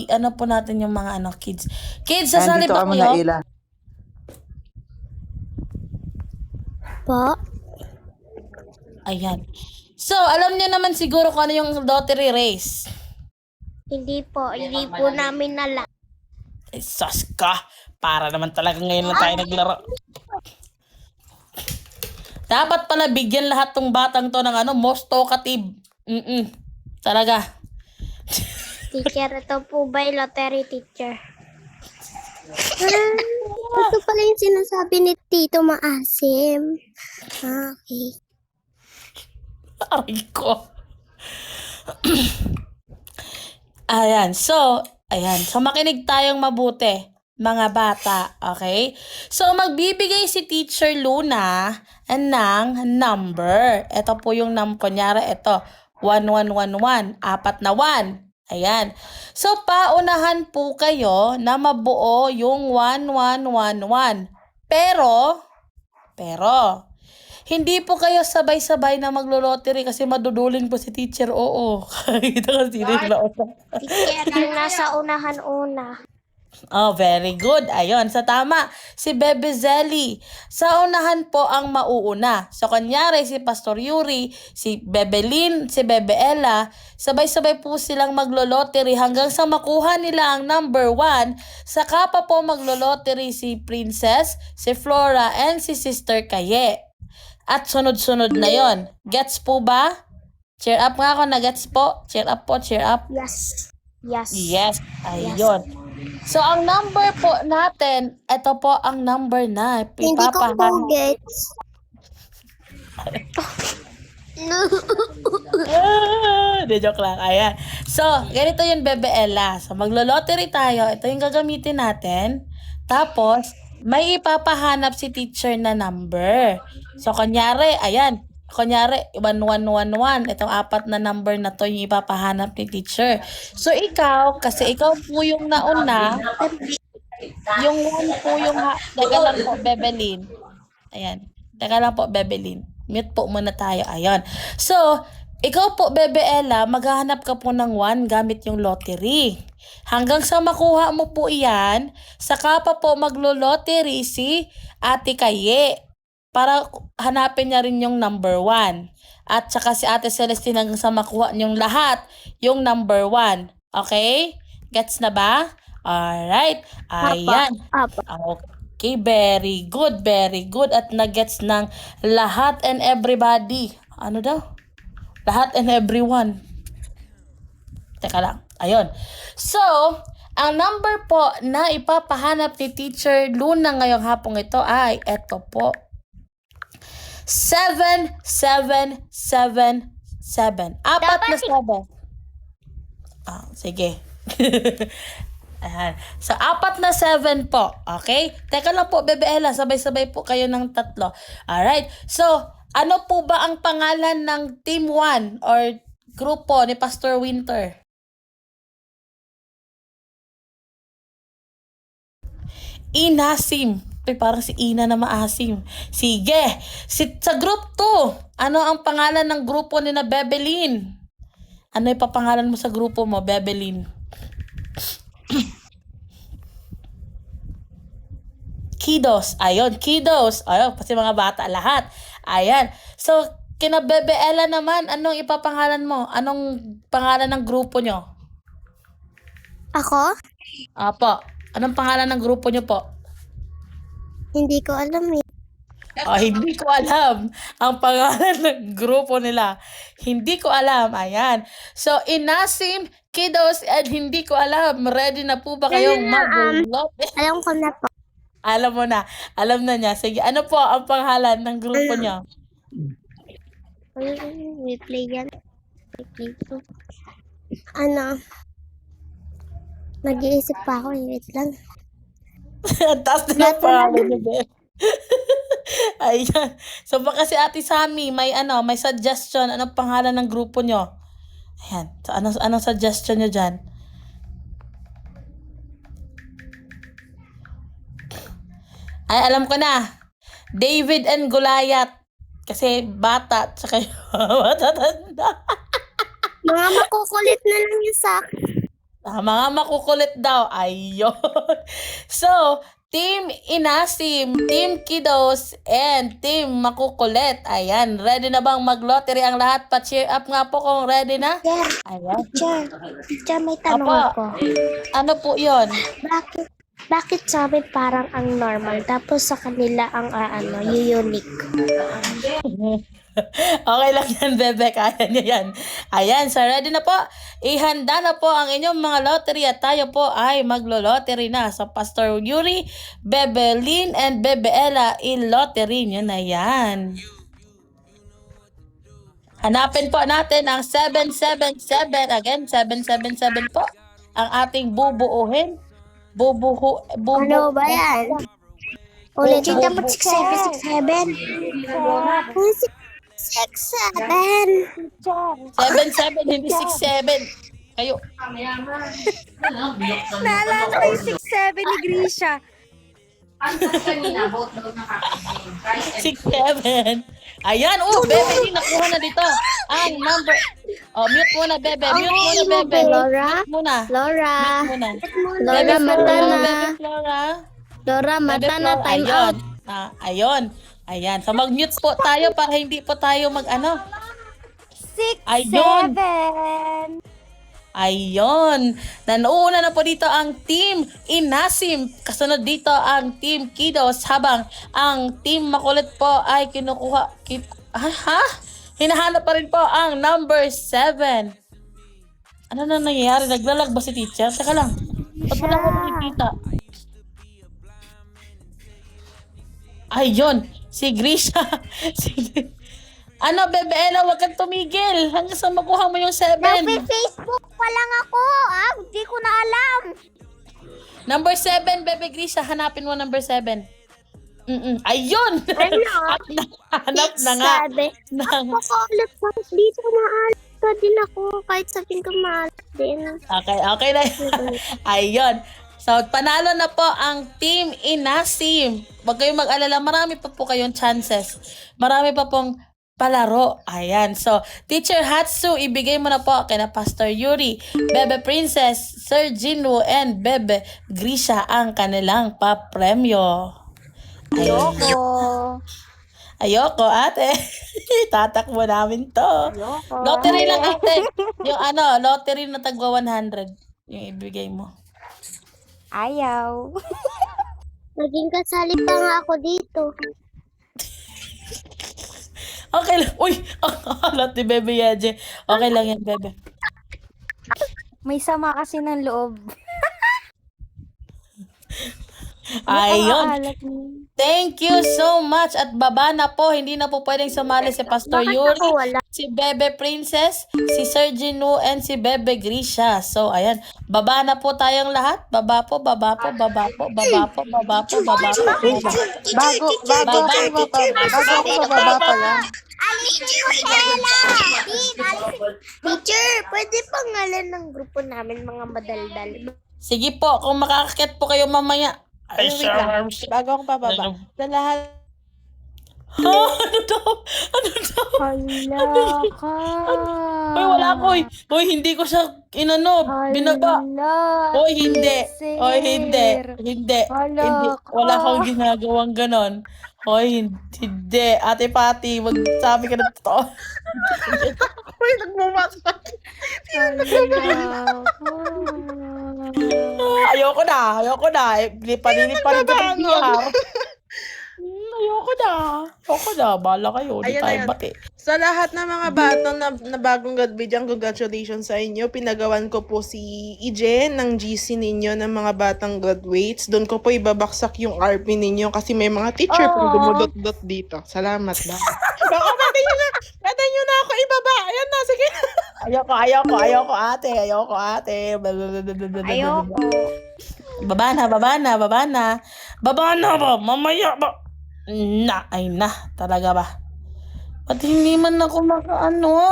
ano po natin yung mga kids. Kids, sasali Nandito ba ka muna, kayo? Ila. Po? Ayan. So, alam niyo naman siguro kung ano yung lottery race. Hindi po namin alam. Eh, sus ka! Para naman talaga ngayon lang tayo naglaro. Dapat pala bigyan lahat tong batang to ng most talkative. Talaga. Teacher, ito po ba yung lottery, teacher? Ito pala yung sinasabi ni Tito Maasim. Okay. Aray ko. Ayan. So, makinig tayong mabuti, mga bata. Okay? So, magbibigay si Teacher Luna ng number. Ito po yung kunyari, ito. 1111. 4 na 1. Ayan. So, paunahan po kayo na mabuo yung 1111. Pero, hindi po kayo sabay-sabay na maglo-lottery kasi maduduling po si teacher. Oo. Kita kasi nila. Teacher, ang nasa unahan-una. Oh, very good. Ayun, sa tama. Si Bebe Zelly. Sa unahan po ang mauuna. So, kunyari, si Pastor Yuri, si Bebe Lynn, si Bebe Ella, sabay-sabay po silang maglo-lottery hanggang sa makuha nila ang number 1. Saka pa po maglo-lottery si Princess, si Flora, and si Sister Kaye. At sunod-sunod na yon. Gets po ba? Cheer up nga ako na gets po. Cheer up po, cheer up. Yes. Yes, ayun. So, ang number po natin, ito po ang number na Hindi ko po gets. Joke lang. Ayan. So, ganito yun, Bebe Ella. So, maglo-lottery tayo. Ito yung gagamitin natin. Tapos, may ipapahanap si teacher na number. So, kunyari, ayan. Kunyari, 1111. Itong 4 na number na to yung ipapahanap ni teacher. So, ikaw, kasi ikaw po yung nauna, yung 1 po yung, teka lang po, Bebelin. Ayan. Teka lang po, Bebelin. Mute po muna tayo. Ayan. So, ikaw po, Bebe Ella, maghahanap ka po ng 1 gamit yung lottery. Hanggang sa makuha mo po iyan, saka pa po maglo-lottery si Ate Kaye para hanapin niya rin yung number 1. At saka si Ate Celestine hanggang sa makuha niyong lahat yung number 1. Okay? Gets na ba? Alright. Ayan. Okay, very good, very good. At nagets ng lahat and everybody. Ano daw? Lahat and everyone. Teka lang. Ayun. So, ang number po na ipapahanap ni Teacher Luna ngayong hapong ito ay eto po. 7777. 4 na 7. Sige. Ayan. So, 4 na 7 po. Okay? Teka lang po, Bebe Ella. Sabay-sabay po kayo ng 3. Alright. So, ano po ba ang pangalan ng Team 1 or grupo ni Pastor Winter? Inasim. Parang si Ina na maasim. Sige. Sa group 2, ano ang pangalan ng grupo ni na Bebelin? Ano ipapangalan mo sa grupo mo, Bebelin? Kiddos. Ayun, kiddos. Ayun, pati mga bata lahat. Ayan. So, kina Bebe Ella naman, anong ipapangalan mo? Anong pangalan ng grupo nyo? Ako? Apo. Anong pangalan ng grupo nyo po? Hindi ko alam eh. Hindi ko alam ang pangalan ng grupo nila. Hindi ko alam. Ayan. So, Inasim, kiddos, and hindi ko alam. Ready na po ba kayong mag-love? Alam ko na po. Alam mo na. Alam na niya. Sige, ano po ang pangalan ng grupo niyo? Replay yan. Replay po. Ano? Nag-iisip pa ako, wait lang. Ang taas na ng pangalan niya, be. Ayan. So baka si Ate Sammy may may suggestion. Anong pangalan ng grupo nyo? Ayan. So anong suggestion nyo dyan? Ay, alam ko na. David and Goliath. Kasi bata, tsaka matatanda. Mga makukulit na lang yun sa akin. Mga makukulit daw. Ayun. So, Team Inasim, Team Kiddos, and Team Makukulit. Ayan. Ready na bang mag-lottery ang lahat? Pa-cheer up nga po kung ready na. Ayan. Teacher, may tanong Apo. ako. Ano po yon? Bakit sa amin parang ang normal, tapos sa kanila ang unique? Okay lang yan, bebe. Kaya niya yan. Ayan, so ready na po. Ihanda na po ang inyong mga lottery at tayo po ay maglo-lottery na. So, Pastor Yuri, Bebe Lynn, and Bebe Ella, i-lottery nyo na yan. Hanapin po natin ang 777. Again, 777 po. Ang ating bubuuhin. Ano ba yan? Ulit yung dapat 6767. 67. 77, hindi 67. Kayo. Naalala ko yung 6'7 ni Grisha. 67. Ayan, bebe, nakuha na dito. Ang number. Mute muna, bebe. Mute muna, bebe. Laura? Mute muna. Laura. Mute muna. Laura, Bebe mata Flora, na. Bebe Flora. Laura, Bebe mata na. Flora. Time Ayun. out. Ayun. Ayan. So, mag-mute po tayo para hindi po tayo mag-ano. 6'7. Ayun. Nanuuna na po dito ang Team Inasim. Kasunod dito ang Team Kiddos habang ang Team Makulit po ay kinukuha. Hinahanap pa rin po ang number 7. Ano na nangyayari? Naglalag ba si teacher? Teka lang. Ba't wala ko nakikita? Ayun. Si Grisha. Ano, Bebe Ella, huwag kang tumigil. Hanggang sa makuha mo yung 7. Facebook pa lang ako. Hindi ko na alam. Number 7, Bebe Grisha. Hanapin mo number 7. Ayun! At nahanap na nga. Makulit pa. Dito maalat pa din ako. Kahit sabihin ko maalat din. Okay na. Ayun. So, panalo na po ang Team Inasim. Huwag kayong mag-alala. Marami pa po kayong chances. Marami pa pong palaro. Ayan. So, Teacher Hatsu, ibigay mo na po kina Pastor Yuri, Bebe Princess, Sir Jinwoo, and Bebe Grisha ang kanilang papremyo. Ayoko, ate. Tatakbo namin to. Lottery lang, ate. Yung lottery na tagwa 100. Yung ibigay mo. Ayaw. Naging kasali pa nga ako dito. Okay lang. Uy! Ang alat ni Bebe Yeje. Okay lang yan, Bebe. May sama kasi ng loob. Ayun. Thank you so much. At baba na po. Hindi na po pwedeng sumali si Pastor Yuri, wala? si Bebe Princess, si Sir Jinwoo, and si Bebe Grisha. So, ayan. Baba na po tayong lahat. Baba po, baba po, baba po, baba po, baba po, baba po. Bago bababa pala. Alisin mo, Shela! Teacher, pwede pangalan ng grupo namin mga madaldal. Sige po, kung makakakit po kayo mamaya. Ay, wait lang. Bago ako bababa. Sa lahat, Ano daw? Ano daw? Hala ka. Uy, wala ko. Uy, hindi ko siya binaba. Uy, hindi. Uy, hindi. Hindi. Hala Hindi. ka. Wala akong ginagawang ganon. Uy, hindi. Ate Pati, magsabi ka na totoo. uy, nagmumasa. Ayoko na. Paninipan ka ng PR. Ayoko na. Ayoko na. Bahala kayo. Di Ayan na tayo yan. bati. Sa lahat ng mga batang na bagong graduate dyan, congratulations sa inyo. Pinagawan ko po si Ijen ng GC ninyo ng mga batang graduates. Doon ko po ibabaksak yung RP ninyo kasi may mga teacher pang dumudot-dot dito. Salamat ba? Baka pwede nyo na ako ibaba. Ayan na, sige. Ayoko ate. Ayoko. Baba na ba? Mamaya ba? Ay na. Talaga ba? Ba't hindi man ako makaano?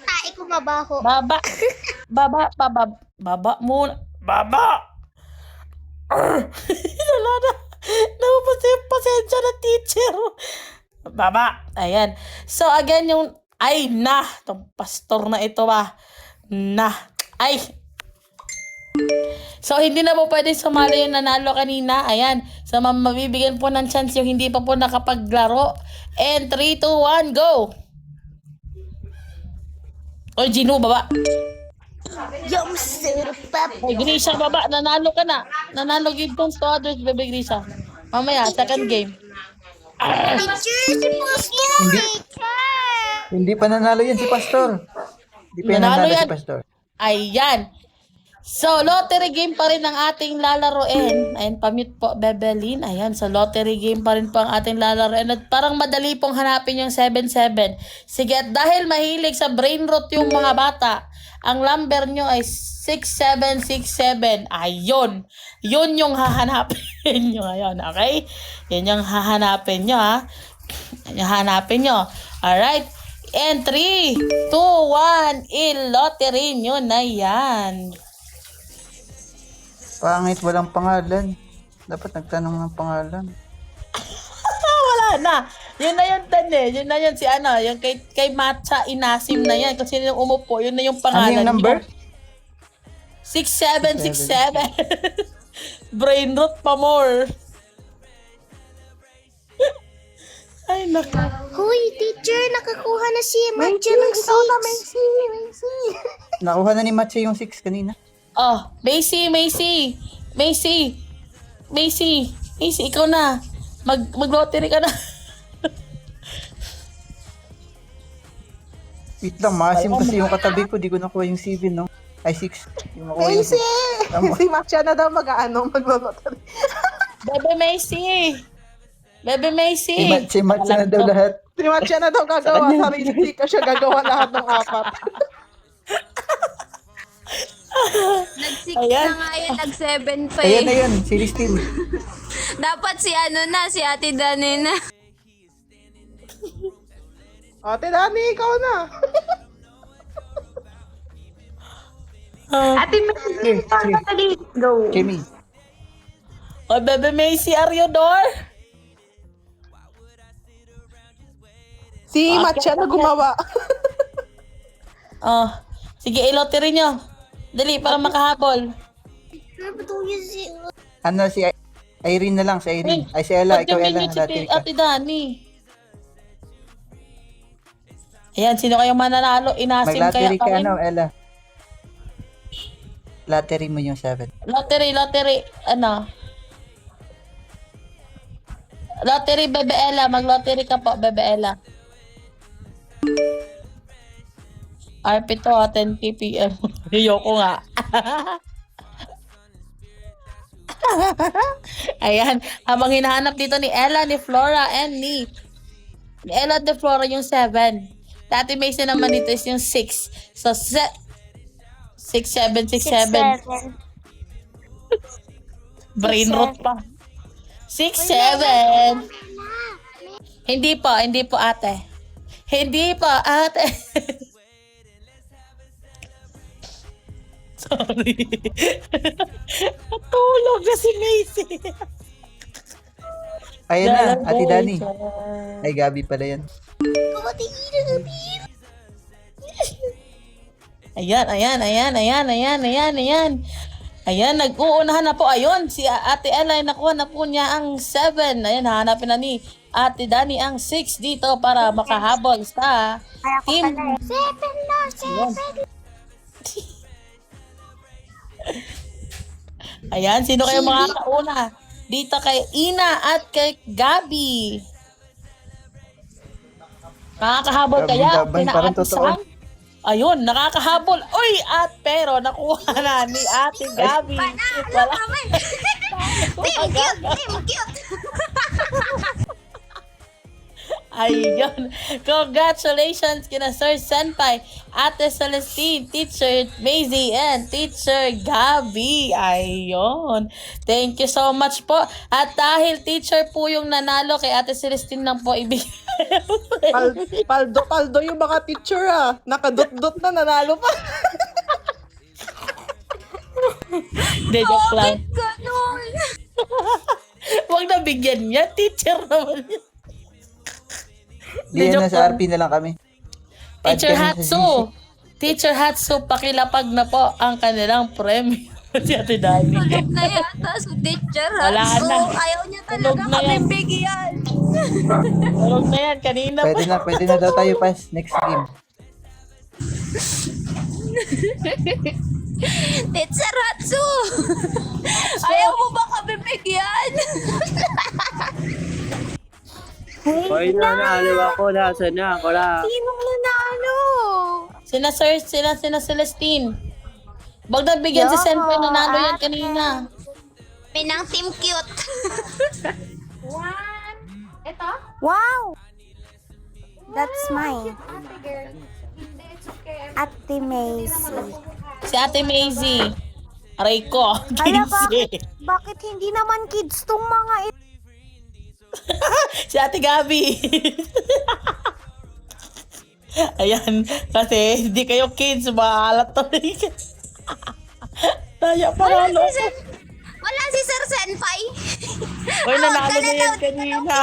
Tae ko mabaho. Baba muna. Baba! Wala na. Pasensya na, teacher. Baba. Ayan. So, again, yung... Ay, na. Itong pastor na ito ba? Na. Ay. So, hindi na po pwede sumali yung nanalo kanina. Ayan. So, mabibigyan po ng chance yung hindi pa po nakapaglaro. And 3, 2, 1, go! Oy, Gino, baba. Yung sarap. Ay, Grisha, baba. Nanalo ka na. Nanalo give points to others, baby Grisha. Mamaya, second game. Teacher, si Pastor. Teacher. Hindi pa nanalo yan si Pastor. Hindi pa Nanalo nanalo yan. si Pastor. Ayan. So, lottery game pa rin ang ating lalaroin. Ayan, pamute po, Bebelin. Ayan, so lottery game pa rin po ang ating lalaroin. At parang madali pong hanapin yung 7-7. Sige, at dahil mahilig sa brain rot yung mga bata, ang number nyo ay 6767. Ayun. Yun yung hahanapin nyo ngayon, okay? Yun yung hahanapin nyo, ha? Yun yung hahanapin nyo. Alright. And 3, 2, 1, il-lottery nyo na yan. Pangit, walang pangalan. Dapat nagtanong ng pangalan. Wala na. Yun na yun, Tan eh. Yun na yun si ano, yung kay Matcha Inasim na yan. Kasi yung umupo, yun na yung Ano pangalan. yung number? 6767. Brain rot pa more. Ay, naka. Hoy, teacher, nakakuha na si Matcha ng 6. Nakuha na ni Matche yung 6 kanina. Oh, Macy, ikaw na. Mag-lottery ka na. Wait lang, maasim kasi yung katabi ko. Di ko nakuha yung 7, no? Ay, 6. Yung nakuha yung Macy! 6. Si Matcha na daw maglolottery. Bebe Macy. Si Matche na daw lahat. Si Matcha na daw gagawa. Sarili, hindi ka siya gagawa lahat ng 4. Nag-6 Ayan. na nga yun, nag-7 pa Ayan na eh. yun, series team. Dapat si si Ate Dani na. Ate Dani, ikaw na. Ate, Sige, go. Kimmy. Oh, Bebe Macy, are you there? Si Matcha na gumawa. Oh, sige, i-lottery nyo. Dali, para makahabol. Ano, si Irene na lang, si Irene. Ay, si Ella, ikaw Ella. Dati ka. Ate Dani. Ayan, sino kayong mananalo? Inasim kayo. Mag-lottery ka, ano, Ella. Lottery mo yung 7. Lottery, ano? Lottery, Bebe Ella. Mag-lottery ka po, Bebe Ella. RP to, 10 ppm. Ayoko nga. Ayan. Habang hinahanap dito ni Ella, ni Flora, and ni Ella at ni Flora yung 7. Dati Mason naman dito is yung 6. So, 6767. Brain rot pa. 67. Hindi po ate. Hindi po ate. Sorry. Natulog na si Macy. Ayan na, Ate Dani. Ay, Gabi pala yan. Ayan. Ayan, nag-uunahan na po. Ayun, si Ate Ella, nakuha na po niya ang 7. Ayan, hahanapin na ni Ate Dani ang 6 dito para makahabol sa team. 7. Ayan, sino kayo makakauna? Dito kay Ina at kay Gabi. Nakakahabol Grabe, kaya? laban, parang Ate totoo. Sam? Ayun, nakakahabol. Uy, pero nakuha na ni Ate Gabi. Wala. Team cute! Team cute! Ayun. Congratulations kina Sir Senpai, Ate Celestine, Teacher Maisie, and Teacher Gabi. Ayun. Thank you so much po. At dahil teacher po yung nanalo, kay Ate Celestine lang po ibigay. Paldo yung mga teacher ah. Nakadot-dot na, nanalo pa. Hindi, joke lang. Ganun! Huwag na bigyan niya. Teacher naman yun. Di Medyo na sa RP na lang kami. Teacher Kahit kami sa Hatsu. Teacher Hatsu, pakilapag na po ang kanilang premyo. Si Ate Dani. Tulog na yata sa teacher. Wala na. Ayaw niya Tulog talaga na yan. kami bigyan. Tulog na yan. Kanina pa. Pwede na daw tayo pas next game. Teacher Hatsu! Ayaw mo ba kami bigyan? Hoy, nanalo ako. Nasaan na? Wala. Sinong nanalo? Sina Celestine. Wag na bigyan si Senpai, nanalo yan kanina. May nang team cute. Wow! That's mine. Ate Macy. Si Ate Maisie. Aray ko. Ala, 15. bakit hindi naman kids tong mga ito? Si Ate Gabi. Ayan. Kasi hindi kayo kids. Maalat to. Taya paralo. Wala si Sir Senpai. Uy, nanalo na yan kanina.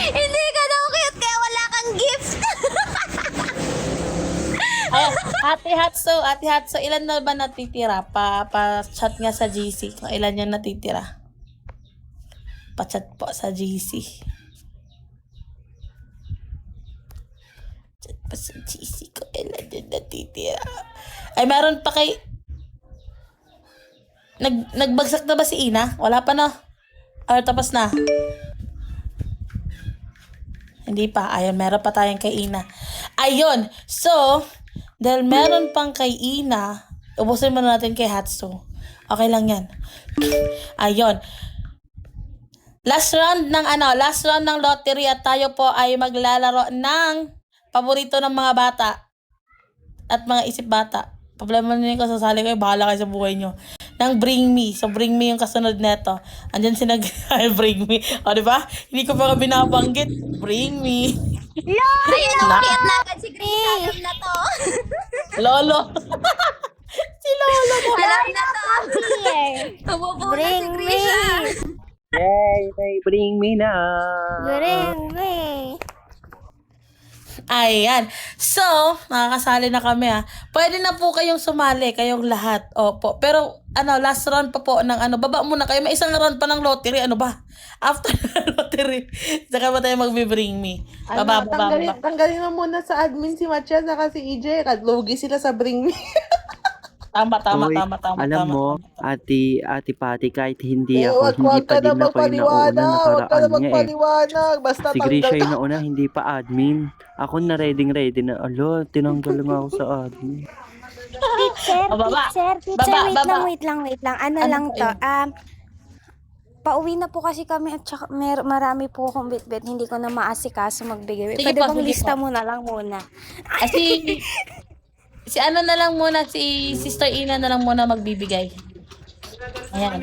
Hindi ka daw cute kaya wala kang gift. Ay, Ate Hatso, ilan na ba natitira? Pa-chat nga sa GC. Kung ilan yan natitira? Pa-chat po sa GC. Chat pa sa GC ko. Ilan yan natitira? Ay, meron pa kay... Nagbagsak na ba si Ina? Wala pa na. Or tapos na? Hindi pa. Ayun, meron pa tayong kay Ina. Ayun. So, dahil meron pang kay Ina, ubusin muna natin kay Hatsu. Okay lang yan. Ayun. Last round ng lottery at tayo po ay maglalaro ng paborito ng mga bata at mga isip bata. Problema nyo kung sasali kayo, bahala kayo sa buhay nyo. Ng Bring Me. So, Bring Me yung kasunod neto. Andyan Bring Me. O, diba? Hindi ko pa binabanggit. Bring Me. Ayun, ang cute na agad si Grace. Alam na to. Lolo. Si Lolo na. Alam na to. Tumubo na si Grisha. Yay, bring me na. Bring me. Ayan. So, nakakasali na kami Pwede na po kayong sumali, kayong lahat. Opo. Pero, last round pa po ng baba muna kayo. May isang round pa ng lottery. Ano ba? After the lottery, saka ba tayo magbe-bring me? Baba. Tanggalin mo muna sa admin si Matcha saka si EJ. Kadlogi sila sa Bring Me. Tama. Alam mo, ate Pati, kahit hindi Wag hindi pa ka na din ako yung nauna magpaliwanag. Wag ka na nakaraan niya magpaliwanag. Basta Si Grisha tanggal yung nauna, hindi pa admin. Ako na ready na. Alo, tinanggal lang ako sa admin. Teacher, Baba. wait lang. Ano lang to? Pauwi na po kasi kami at saka marami po akong bitbit. Hindi ko na maasikaso magbigay. Sige Pwede po, bang sige lista po. mo na lang muna? Si ano na lang muna, si Sister Ina na lang muna magbibigay. Ayan.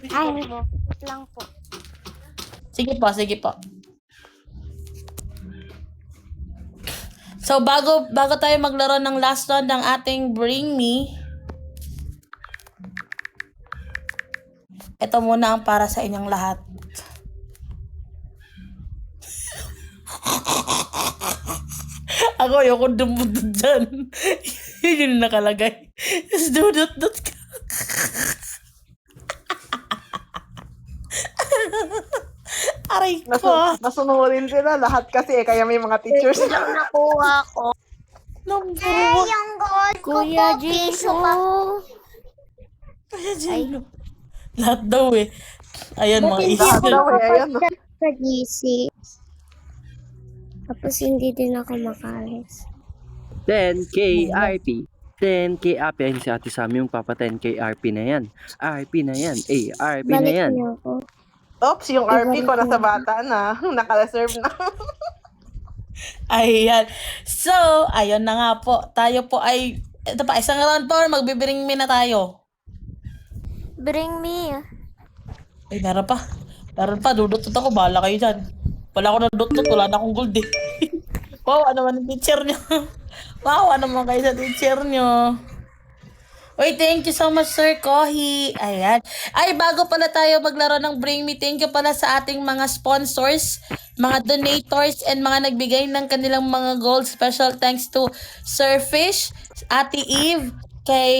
Ay, wait lang po. Sige po. So, bago tayo maglaro ng last round ng ating Bring Me, ito muna ang para sa inyong lahat. Ako, ayoko dumudod dyan. Yun yung nakalagay. Tapos dudot-dot ka. Aray ko. Nasunurin sila lahat kasi kaya may mga teachers. Nakuha ko. Number Ay, one. yung gold ko Kuya po. Piso pa. Ay. Lahat daw Ayan, mga Lahat isip. daw ayun. Sa GC. Tapos hindi din ako makalis. 10K RP. 10K RP. Ayun si Ate Sammy yung papa 10K RP na yan. RP na yan. RP na Balik yan. niyo ako. Oops, yung RP ko nasa bata na. Naka-reserve na. Ayan. So, ayun na nga po. Tayo po ay, ito pa, isang round po, magbibiring me na tayo. Bring me. Ay, meron pa. Meron pa, dudutot ako. Bahala kayo dyan. Wala ako na dutot, wala na akong gold eh. Wow, ano naman yung teacher nyo. Wow, ano naman kayo sa teacher nyo. Uy, thank you so much, Sir Kohi. Ayan. Ay, bago pala tayo maglaro ng Bring Me, thank you pala sa ating mga sponsors, mga donators, and mga nagbigay ng kanilang mga gold. Special thanks to Sir Fish, Ate Eve, kay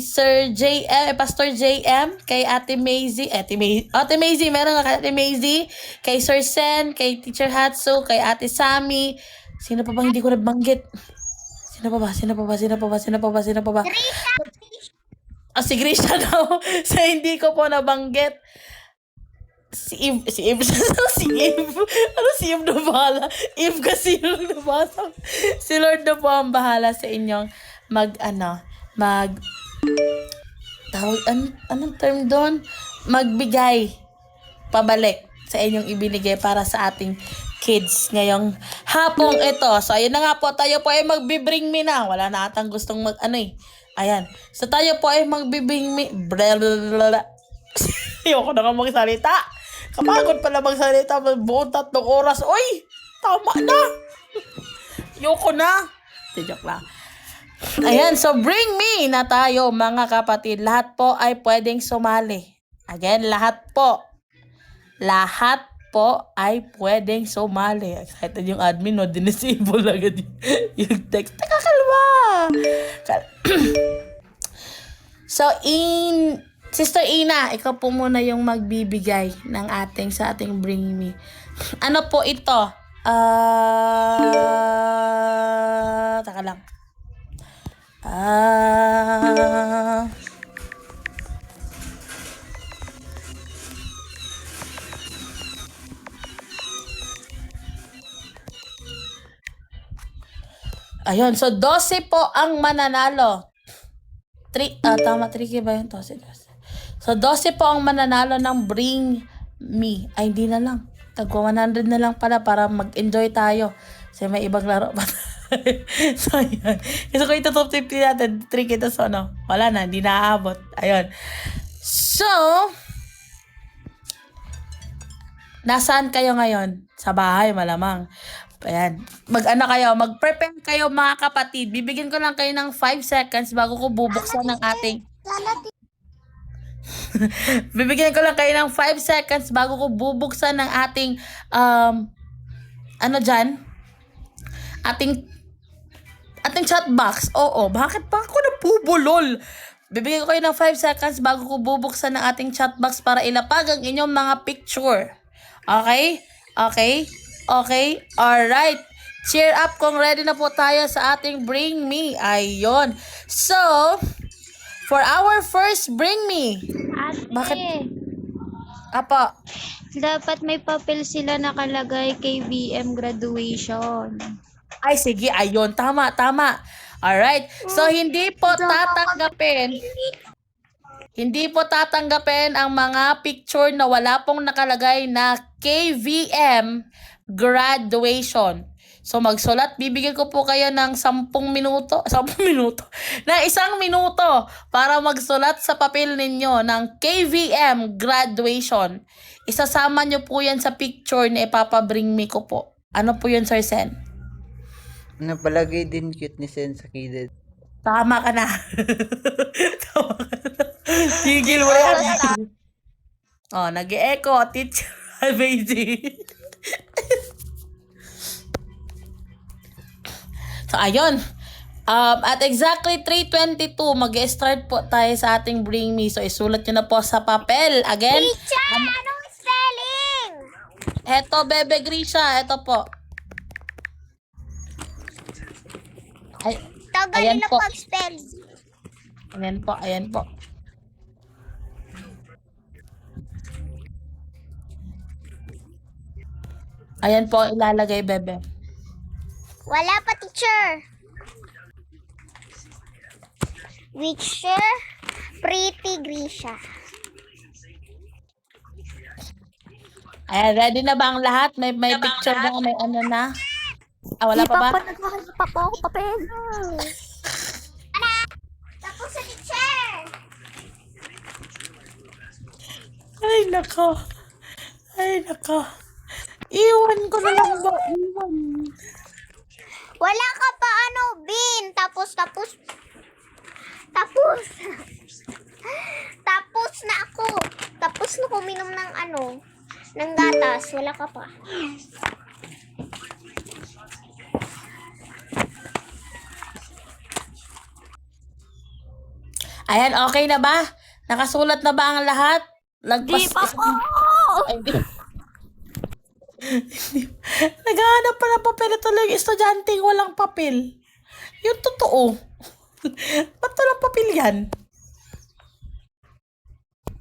Sir JM, Pastor JM, kay Ate Maisie, Ate Maisie, meron nga kay Ate Maisie, kay Sir Sen, kay Teacher Hatsu, kay Ate Sammy. Sino pa bang hindi ko nabanggit? Sino pa ba? Ah, si Grisha daw. So, hindi ko po nabanggit. Si Eve. Si Eve. Ano si Eve na bahala? Eve kasi yung nabasa. Si Lord na po ang bahala sa inyong anong term doon? Magbigay pabalik sa inyong ibinigay para sa ating kids ngayong hapong ito. So, ayun na nga po. Tayo po ay magbibring me na. Wala na atang gustong Ayan. So, tayo po ay magbibring me. Ayoko na nga magsalita. Kapagod pala magsalita. Buong 3 oras. Uy! Tama na! Ayoko na. Joke lang. Ayan. So, bring me na tayo, mga kapatid. Lahat po ay pwedeng sumali. Again, lahat po ay pwedeng sumali. Excited yung admin, no? Dinisable agad yung text. Nakakalma! So, Sister Ina, ikaw po muna yung magbibigay ng sa ating Bring Me. Ano po ito? Taka lang. Ayun, so 12 po ang mananalo. 3K ba yun? 12. So 12 po ang mananalo ng Bring Me. Ay, hindi na lang. Tagwa 100 na lang pala para mag-enjoy tayo. Kasi may ibang laro pa. So, ayun. Kasi kung ito top 50 natin, 3K to so, wala na, hindi naaabot. Ayun. So, nasaan kayo ngayon? Sa bahay, malamang. Ayan. Mag-prepare kayo, mga kapatid. Bibigyan ko lang kayo ng 5 seconds bago ko bubuksan ng ating... Bibigyan ko lang kayo ng 5 seconds bago ko bubuksan ng ating... Ating chat box. Oo, bakit pa ako napubulol? Bibigyan ko kayo ng 5 seconds bago ko bubuksan ng ating chat box para ilapag ang inyong mga picture. Okay? Alright. Cheer up kung ready na po tayo sa ating Bring Me. Ayun. So, for our first Bring Me. Ate, Bakit? Apa. dapat may papel sila nakalagay kay VM graduation. Ay, sige. Ayun. Tama. Alright. So, hindi po tatanggapin ang mga picture na wala pong nakalagay na KVM graduation. So, magsulat. Bibigyan ko po kayo ng 10 minuto. Na 1 minuto para magsulat sa papel ninyo ng KVM graduation. Isasama nyo po yan sa picture na ipapabring me ko po. Ano po yun, Sir Sen? Napalagay din cute ni Sen sa kilid. Tama ka na. Tigil mo yan. Oh, nag-e-echo. Teacher, amazing. So, ayun. At exactly 3:22, mag-start po tayo sa ating Bring Me. So, isulat nyo na po sa papel. Again. Teacher, anong spelling? Eto, Bebe Grisha. Eto po. Ayan Tagalog po. pag-spell. Ayan po. Ayan po, ilalagay, Bebe. Wala pa, teacher. Witcher, Pretty Grisha. Ayan, ready na ba ang lahat? May picture na, may ano na? Ah, wala pa ba? Naghahanap pa po ako papel. Tapos sa teacher. Ay, nako. Ay, nako. Iwan ko na lang ba? Iwan. Wala ka pa Bin. Tapos na ako. Tapos na kuminom ng ng gatas. Wala ka pa. Ayan, okay na ba? Nakasulat na ba ang lahat? Lagpas. Di pa po. Ay, di. Naghahanap pa ng papel. Ito lang yung estudyanteng walang papel. Yung totoo. Ba't walang papel yan?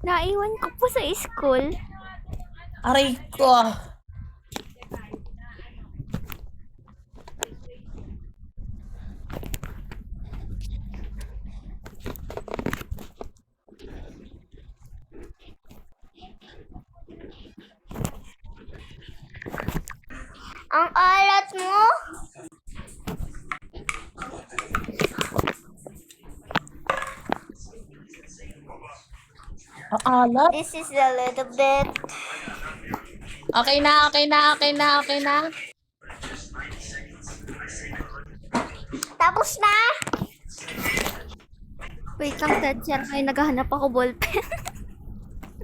Naiwan ko po sa school. Aray ko. Ang alat mo? Ang alat. This is a little bit. Okay na. Tapos na? Wait lang, teacher. Ay, naghahanap ako ballpen.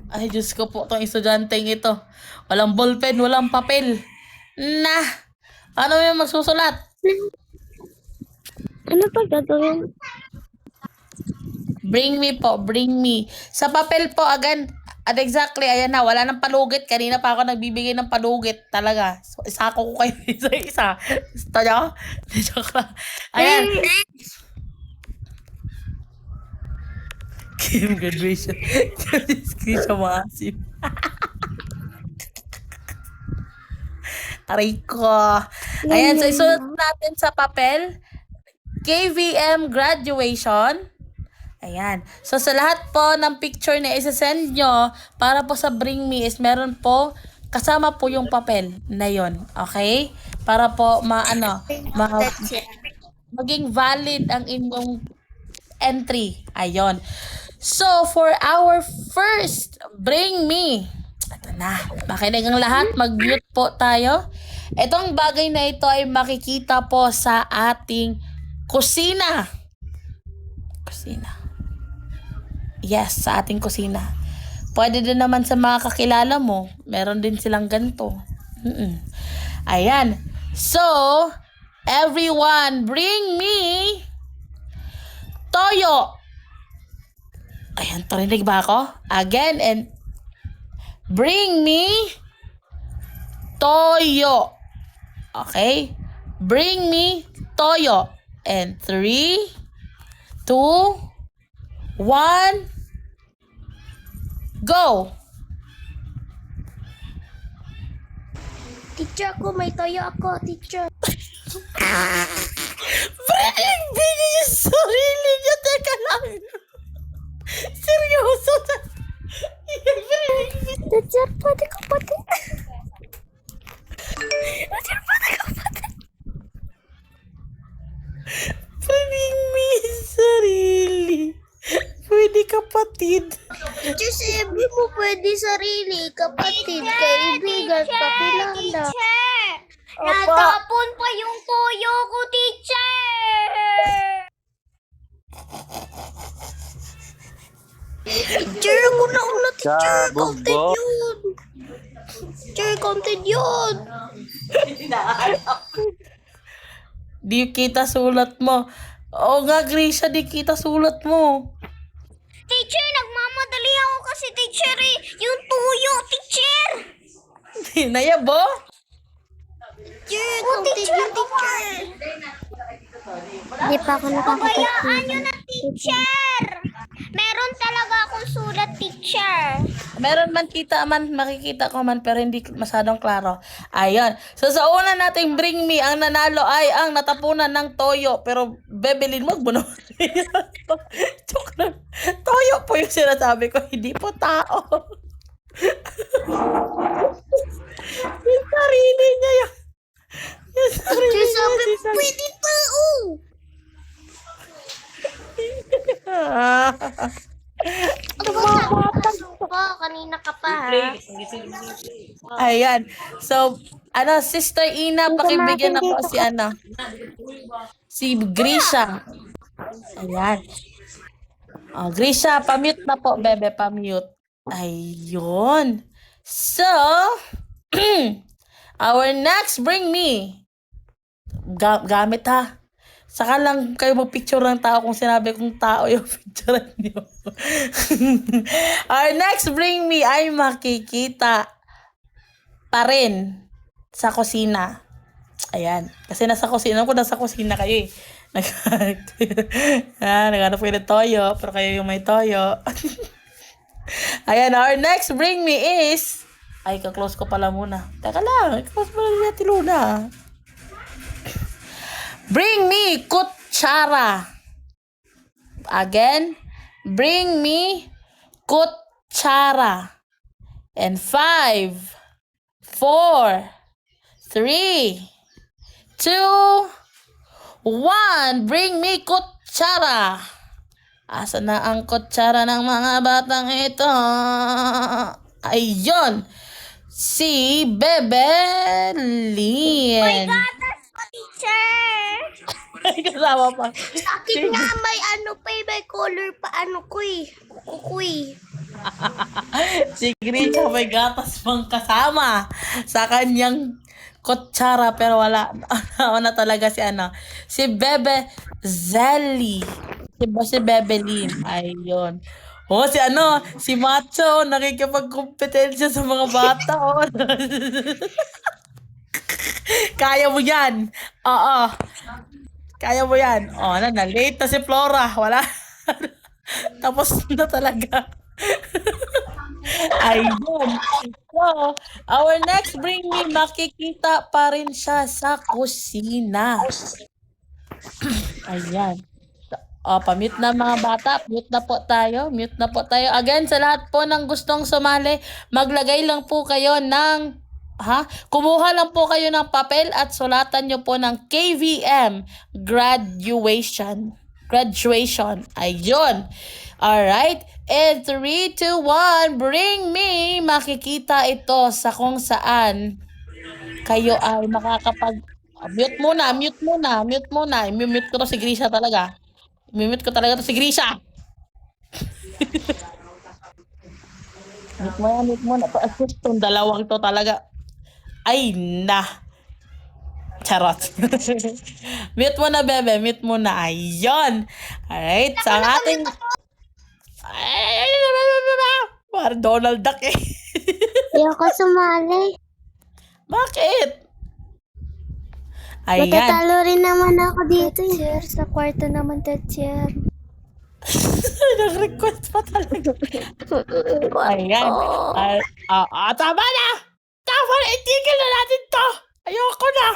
Ay, Diyos ko po, itong estudyanteng ito. Walang ballpen, walang papel. Paano yung magsusulat? Ano pa gagawin? Bring me. Sa papel po, again, at exactly, ayan na, wala nang palugit. Kanina pa ako nagbibigay ng palugit. Talaga. So, isako ko kayo isa-isa. Gusto nyo? Joke lang. Ayan. Kim graduation. Screenshot mo asim. Aray ko. Ayan, so isulat natin sa papel. KVM graduation. Ayan. So, sa lahat po ng picture na isa-send nyo, para po sa Bring Me is meron po, kasama po yung papel na yon. Okay? Para po, maging valid ang inyong entry. Ayon. So, for our first Bring Me, ito na. Makinig ang lahat. Mag-mute po tayo. Itong bagay na ito ay makikita po sa ating kusina. Yes, sa ating kusina. Pwede din naman sa mga kakilala mo. Meron din silang ganito. Ayan. So, everyone, bring me toyo. Ayan, tarinig ba ako? Again, and bring me toyo. Okay? Bring me toyo. And 3, 2, 1, go! Teacher ko, may toyo ako, teacher. Bring yung sarili niya. Teka lang. Seryoso. Teacher, pwede ko pati. Bring me yung sarili. Pwede kapatid. Teacher, sabi mo pwede sarili, kapatid, kaibigan, kakilala. Natapon pa yung toyo ko, teacher! Teacher, ako na ulit, teacher. Counted Kabog. yun. Teacher, counted yun. Di kita sulat mo. Oo nga, Grisha, di kita sulat mo. Teacher, nagmamadali ako kasi, teacher, yung tuyo, teacher! Nayabo? Teacher, counted yun, teacher. Hindi pa ako Pabayaan nyo na, teacher! Meron talaga akong sulat, teacher. Meron man makikita ko man, pero hindi masyadong klaro. Ayun. So, sa una nating Bring Me, ang nanalo ay ang natapunan ng toyo. Pero, Bebelin mo, buno. Joke lang. Toyo po yung sinasabi ko, hindi po tao. Yung sarili niya yung... Yung sarili niya, Sabi, si sarili. pwede tao! Ano ba sabi ka? Kanina ka pa, ha? Ayan. So, Sister Ina, pakibigyan na po si Grisha. Ayan. Grisha, pamute na po, bebe, pamute. Ayun. So, our next Bring Me. Gamit ha. Saka lang kayo mag-picture ng tao kung sinabi kong tao yung picture niyo. Our next Bring Me ay makikita pa rin sa kusina. Ayan. Kasi nasa kusina kayo eh. Naghanap kayo ng toyo, pero kayo yung may toyo. Ayan, our next Bring Me is... Ay, kaklose ko pala muna. Teka lang, kaklose pala niya Luna. Bring me kutsara. Again, bring me kutsara. And 5, 4, 3, 2, 1. Bring me kutsara. Asa na ang kutsara ng mga batang ito? Ayun. Si Bebelin. Teacher! Ay, kasama pa. Sa akin nga may may color pa kukoy. Si Grisha may gatas pang kasama sa kanyang kutsara, pero wala na talaga si Bebe Zelly. Si Bebelin. Ayun. Si Macho, nakikipagkompetensya sa mga bata. Kaya mo yan. Oo. Kaya mo yan. Na-late na si Flora. Wala. Tapos na talaga. Ayun. So, our next Bring Me, makikita pa rin siya sa kusina. Ayan. Pa-mute na mga bata. Mute na po tayo. Again, sa lahat po ng gustong sumali, maglagay lang po kayo ng kumuha lang po kayo ng papel at sulatan nyo po ng KVM graduation. Ayun. Alright. And 3, 2, 1, Bring Me. Makikita ito sa kung saan kayo ay makakapag... Mute muna. I-mute ko to si Grisha talaga. I-mute ko talaga to si Grisha. Mute mo na. Itong dalawang to talaga. Ay, na. Charot. Mute mo na, bebe. Mute mo na. Ayun. Alright. Sa ating... Parang Donald Duck eh. Ayoko sumali. Bakit? Ayan. Matatalo rin naman ako dito. Teacher, sa kwarto naman, teacher. Nag-request pa talaga. Ayan. Tama na! Tama na! Itigil na natin to! Ayoko na!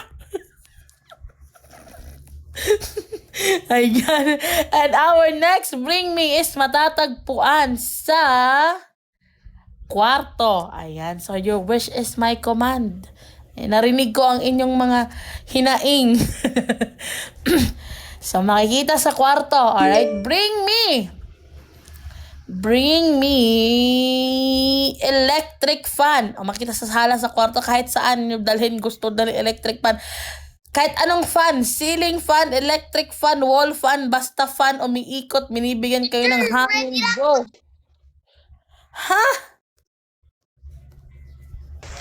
Ayan. And our next Bring Me is matatagpuan sa kwarto. Ayan. So, your wish is my command. Narinig ko ang inyong mga hinaing. So, makikita sa kwarto. Alright? Bring me electric fan. Makita sa sala sa kwarto kahit saan nyo dalhin gusto dalhin electric fan. Kahit anong fan, ceiling fan, electric fan, wall fan, basta fan, umiikot, binibigyan kayo ng hangin. Go! Ha?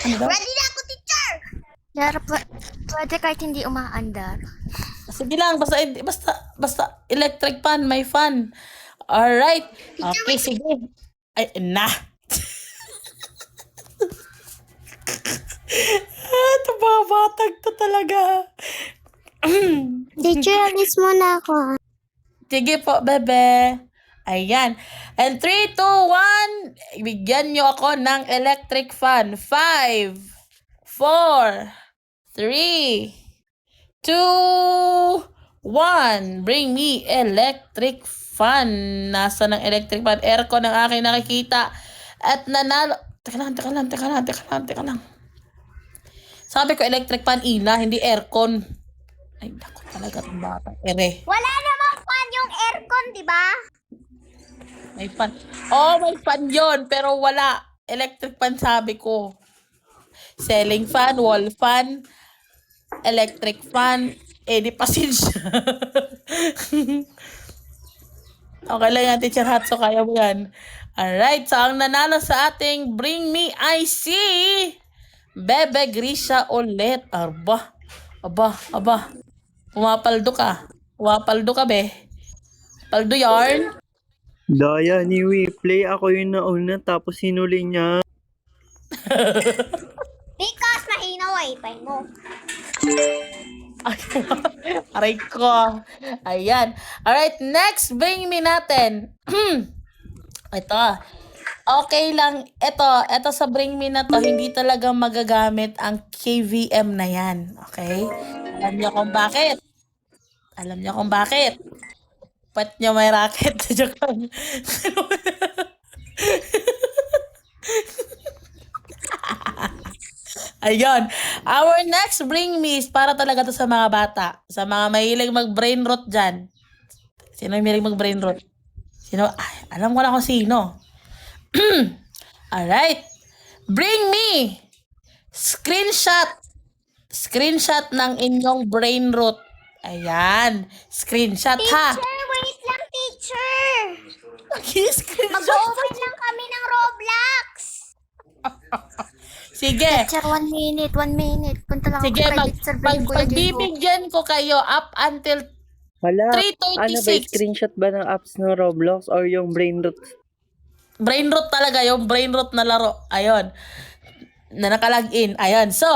Ano daw? Ready na ako, teacher! Yara, pwede kahit hindi umaandar. Sige lang, basta electric fan, may fan. Alright. Okay, sige. Ay, na. Ito mga batag to talaga. Teacher, alis mo na ako. Sige po, bebe. Ayan. And 3, 2, 1. Bigyan nyo ako ng electric fan. 5, 4, 3, 2, 1. Bring me electric fan. Nasa ng electric fan? Aircon ang aking nakikita. At nanalo. Teka lang. Sabi ko electric fan, Ina, hindi aircon. Ay, naku talaga itong bata. Ere. Wala namang fan yung aircon, di ba? May fan. Oh, may fan yun. Pero wala. Electric fan sabi ko. Ceiling fan, wall fan, electric fan. Di pasensya. Okay lang yan, Teacher Hatso. Kaya mo yan. Alright. So, ang nanalo sa ating Bring Me IC, Bebe Grisha ulit. Aba. Pumapaldo ka, be. Paldo yarn. Daya ni Play, ako yung nauna tapos sinuli niya. Because mahina wifi mo. Aray ko. Ayan. Alright, next bring me natin. Ito. Okay lang. Ito sa bring me na to, hindi talaga magagamit ang KVM na yan. Okay? Alam niyo kung bakit. Pat niyo may racket. Joke lang. Ayun. Our next bring me is para talaga to sa mga bata. Sa mga mahilig mag-brain rot dyan. Sino yung mahilig mag-brain rot? Sino? Ay, alam ko na kung sino. Alright. Bring me screenshot ng inyong brain rot. Ayan. Screenshot ha. Teacher, wait lang, teacher. Screenshot. Mag-open lang kami ng Roblox. Sige. Teacher, 1 minute. Punta lang Sige, ako private server ni Kuya Diego. pagbibigyan ko kayo up until Wala. 3:36. Ano ba, screenshot ba ng apps ng Roblox or yung brain rot? Brain rot talaga, yung brain rot na laro. Ayun. Na nakalag-in. Ayun. So,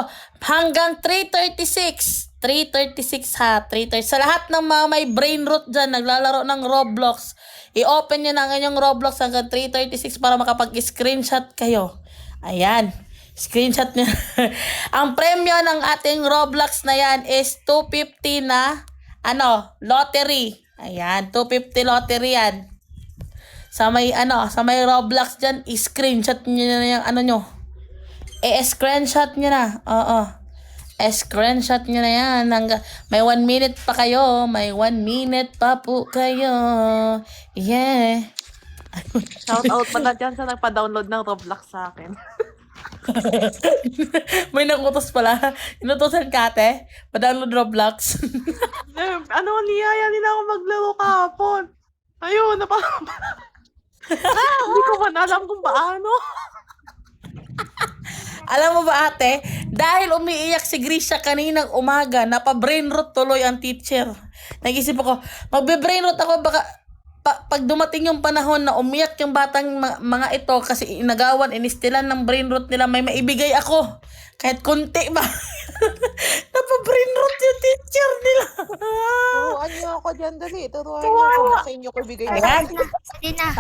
hanggang 3:36. 3:36 ha. 3:30. Sa lahat ng mga may brain rot dyan, naglalaro ng Roblox, i-open nyo na ang inyong Roblox hanggang 3:36 para makapag-screenshot kayo. Ayan. Screenshot nyo. Ang premyo ng ating Roblox na yan is 250 na lottery. Ayan, 250 lottery yan. Sa may Roblox dyan, i-screenshot nyo na yung nyo. Screenshot nyo na. Oo. Screenshot nyo na yan. May 1 minute pa kayo. May 1 minute pa po kayo. Yeah. Shout out pala dyan sa nagpa-download ng Roblox sa akin. May nakutos pala. Inutosan ka, ate? Pa-download Roblox. Niyaya nila ako maglaro kahapon. Ayun, hindi ko man alam kung paano. Alam mo ba, ate? Dahil umiiyak si Grisha kaninang umaga, napa-brainrot tuloy ang teacher. Nag-isip ako, magbe-brainrot ako baka pag dumating yung panahon na umiyak yung batang mga ito kasi inagawan, inistilan ng brainrot nila, may maibigay ako. Kahit konti ba? Napa-brainrot yung teacher nila. Turuan niyo ako dyan, dali. Turuan niyo ako sa inyo ko bigay na. Ayan. Sige na.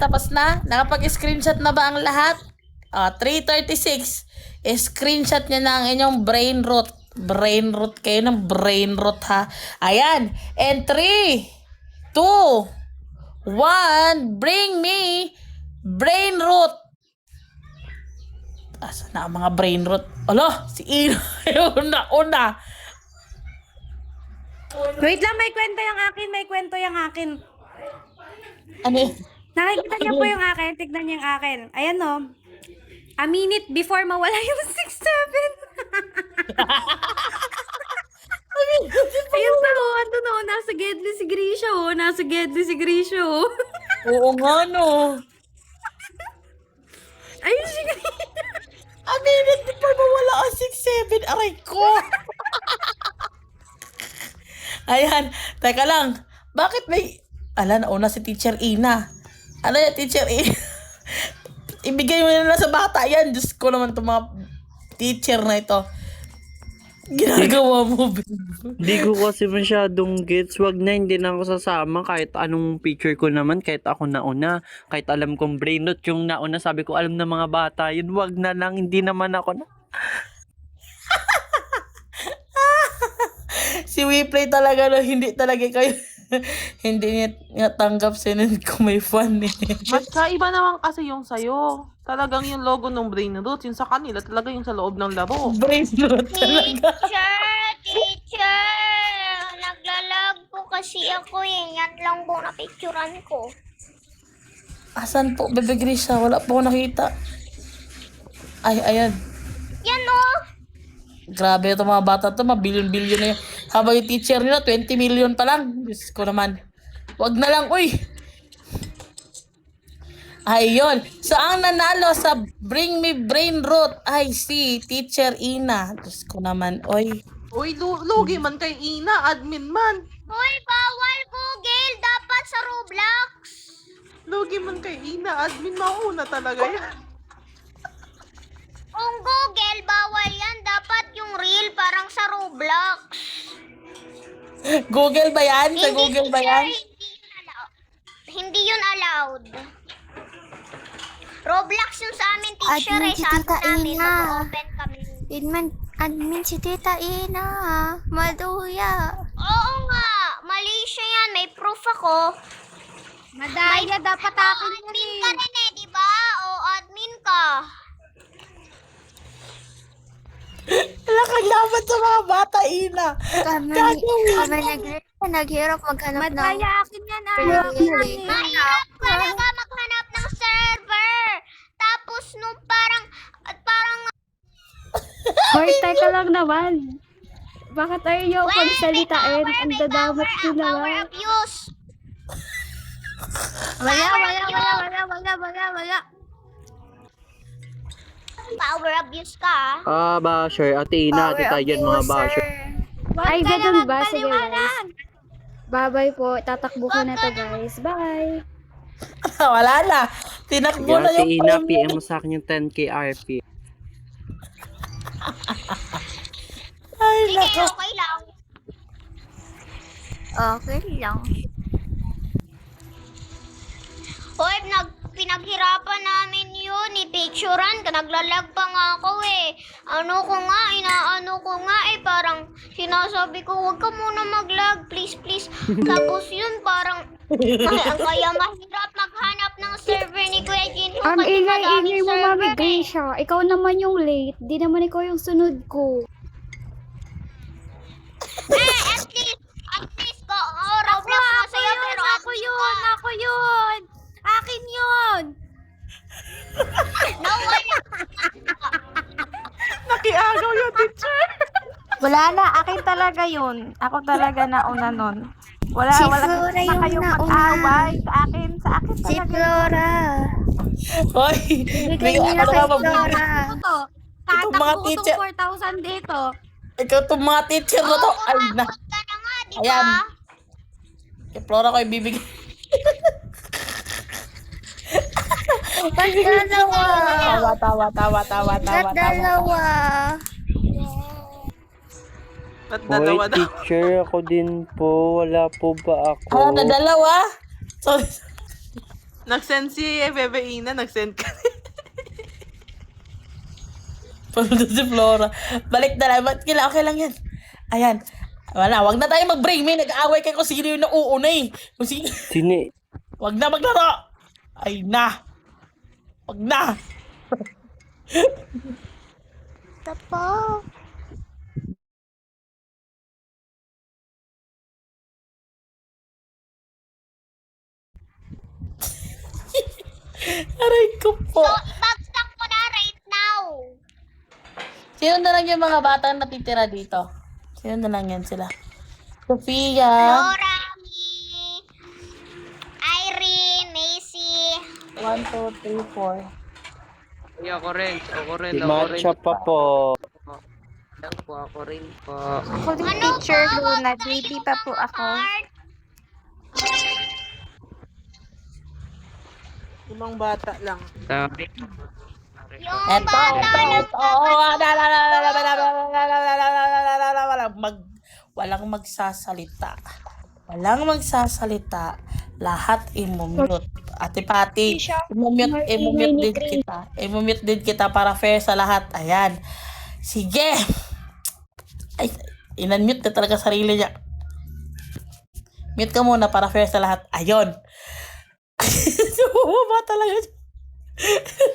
Tapos na. Nakapag-screenshot na ba ang lahat? 3:36. Screenshot niya na ang inyong brain rot. Brain rot kayo ng brain rot ha. Ayan. And 3, 2, 1. Bring me brain rot. Asa na ang mga brain rot? Alo, si Ino. Una. Wait lang, may kwento yung akin. Ano yun? Nakikita niyo po yung akin, tignan niyo yung akin. Ayan o. A minute before mawala yung 6-7. Ayun na o, ando na o, nasa Gedli si Grisha o. Oo nga no. Ayun si Grisha. A minute before mawala ang 6-7. Aray ko. Ayan. Teka lang. Bakit may... nauna si Teacher Ina. Ano yan, Teacher Ina? Ibigay mo na lang sa bata yan. Diyos ko naman itong mga teacher na ito. ginagawa mo, babe? Di ko kasi masyadong gets. Wag na, hindi na ako sasama. Kahit anong picture ko naman, kahit ako nauna. Kahit alam kong brainrot yung nauna, sabi ko, alam ng mga bata yun. Wag na lang, hindi naman ako na. Si WePlay talaga, no, hindi talaga kayo. Hindi niya tanggap sinend ko may fun eh. Magkaiba naman kasi yung sa'yo. Talagang yung logo ng Brainroots, yung sa kanila talaga yung sa loob ng laro. Bracelet talaga. Teacher! Naglalag po kasi ako eh. Yan lang po na picturean ko. Asan po, Bebe Grisha? Wala po ako nakita. Ay, ayan. Yan oh! Grabe itong mga bata to, mabilyon-bilyon na yun. Habang yung teacher nila, 20 million pa lang. Diyos ko naman. Wag na lang, uy! Ayun. So, ang nanalo sa Bring Me Brain Root ay si Teacher Ina. Diyos ko naman, oy. Uy, lugi man kay Ina, admin man. Uy, bawal Google! Dapat sa Roblox! Lugi man kay Ina, admin mauna talaga yan. Kung Google, bawal yan. Dapat yung real parang sa Roblox. Google ba yan? Sa Google ba yan? Hindi yun allowed. Roblox yung sa amin, teacher Admin eh. si Sabi Tita namin, Ina. mag-open kami. Admin si Tita Ina. Maduya. Oo nga, mali siya yan. May proof ako. Madaya, dapat akin yan Admin ka rin eh, di ba? O, admin ka. Wala kang dapat sa mga bata, Ina. Kami naghirap maghanap ng... Madaya, akin yan. Mahirap talaga maghanap ng server. Tapos nung parang Hoy, teka lang naman. Bakit ayaw niyo pagsalitain? Ang dadamot ko power naman. abuse. Wala. Power abuse ka. Basher, Ate Ina, ate tayo yan mga basher. Ay, ganun ba? Sige, guys. Bye-bye po. Tatakbo ko na to, guys. Bye. Wala na. Tinakbo na Ate yung Ina, phone PM mo. mo sa akin yung 10k RP. Ay, Sige, nako. okay lang. Okay lang. Hoy, pinaghirapan namin yun. Ipicturean ka. Naglalag pa nga ako eh. Inaano ko nga eh. Parang sinasabi ko, huwag ka muna maglag. Please, please. Tapos yun, parang kaya mahirap maghanap ng server ni Kuya Jinho. Ang kasi ingay madaming mo, server Mami eh. Gracia. Ikaw naman yung late. Di naman ikaw yung sunod ko. At least ko, Roblox masaya pero Ako yun. Akin yun. No, wala. Nakiagaw yung teacher. Wala na, akin talaga yun. Ako talaga nauna nun. Wala Si na Flora yung kayong nauna. mag-away. Sa akin Si talaga. Flora. Hoy, Bigay nila kay Flora. Ito. Itong mga Tatakbo teacher. itong 4,000 dito. Ikaw itong mga teacher na to. Ay, na. Huwag ka na nga, di Ayan. ba? Kay Flora ko ibibigay. Ba't dalawa? Tawa. Ba't dalawa? Ba't Hoy, dalawa daw? teacher, ako din po. Wala po ba ako? Na dalawa? Sorry. Nag-send si Bebe Ina, nag-send ka. Paano si Flora? Balik na lang. Ba't kailangan? Okay lang yan. Ayan. Wala, wag na tayo mag-break. May nag-aaway kayo kung sino yung nauuna eh. Kung sino. Sini. Wag na maglaro. Ay na. Wag na. Tapo. Aray ko po. So, bagsak ko na right now. Sino na lang yung mga batang natitira dito? Sino na lang yan sila? Sophia. Laura, me, Irene, Macy. 1, 2, 3, 4. Ako rin. Si Matcha pa po. Ako rin po. Ako din, teacher Luna. Baby pa po ako. Ibang bata lang. Sabi. Yung bata na Walang magsasalita. Walang magsasalita. Lahat imumute. Ate Pati, imumute din kita. Imumute din kita para fair sa lahat. Ayan. Sige. Ay, inunmute na talaga sarili niya. Mute ka muna para fair sa lahat. Ayun. Bumaba talaga siya.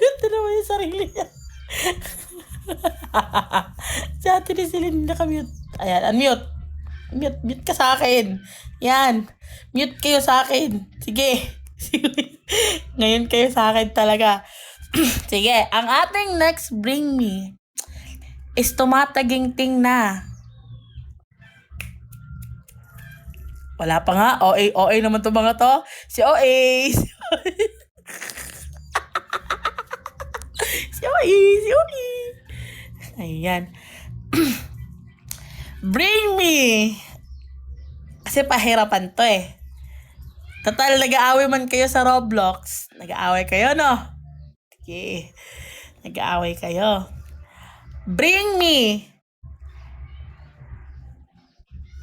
Mute na naman yung sarili niya. Si Ate Rizalyn nakamute. Ayan, unmute. Mute ka sa akin. Yan. Mute kayo sa akin. Sige. Ngayon kayo sa akin talaga. Sige. Ang ating next bring me is tumataginting na. Wala pa nga. OA naman to mga to. Si OA. Si OA. Ayan. Bring me. Kasi pahirapan to eh. Total, nag-aaway man kayo sa Roblox. Nag-aaway kayo, no? Sige. Nag-aaway kayo. Bring me.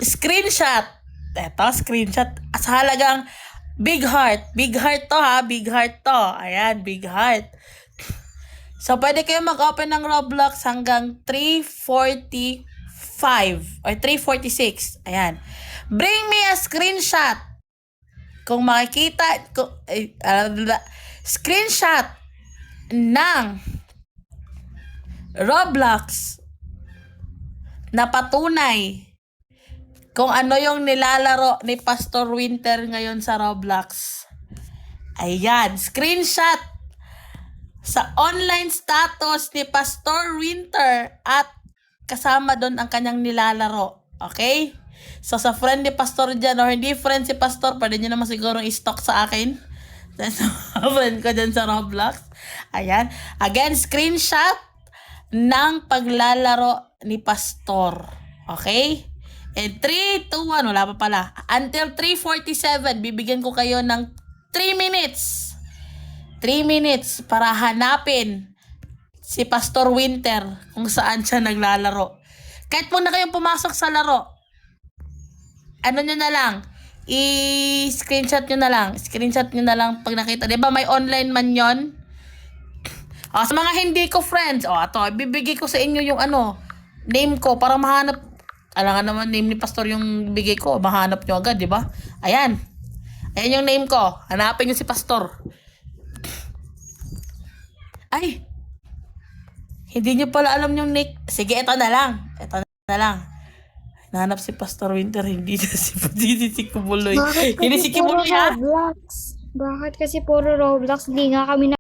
Screenshot. Eto, screenshot. Sa halagang big heart. Big heart to ha. Big heart to. Ayan, big heart. So, pwede kayo mag-open ng Roblox hanggang 3:45 or 3:46. Ayan. Bring me a screenshot. Kung makikita, screenshot ng Roblox na patunay kung ano yung nilalaro ni Pastor Winter ngayon sa Roblox. Ayan, screenshot sa online status ni Pastor Winter at kasama doon ang kanyang nilalaro. Okay? So, sa friend ni Pastor dyan or hindi friend si Pastor, pwede nyo naman siguro i-stock sa akin. Sa friend ko dyan sa Roblox. Ayan. Again, screenshot ng paglalaro ni Pastor. Okay? And 3, 2, 1. Wala pa pala. Until 3:47, bibigyan ko kayo ng 3 minutes. 3 minutes para hanapin si Pastor Winter kung saan siya naglalaro. Kahit muna kayong pumasok sa laro, ano nyo na lang, i-screenshot nyo na lang. Screenshot nyo na lang pag nakita. Diba may online man yon? Sa mga hindi ko friends, ito, bibigay ko sa inyo yung name ko para mahanap. Alam nga naman, name ni Pastor yung bigay ko. Mahanap nyo agad, diba? Ayan. Ayan yung name ko. Hanapin nyo si Pastor. Ay! Hindi nyo pala alam yung nick. Sige, ito na lang. Ito na lang. Nahanap si Pastor Winter, hindi na si Kibuloy. Hindi si Kibuloy, ha? Bakit kasi puro Roblox? Di nga kami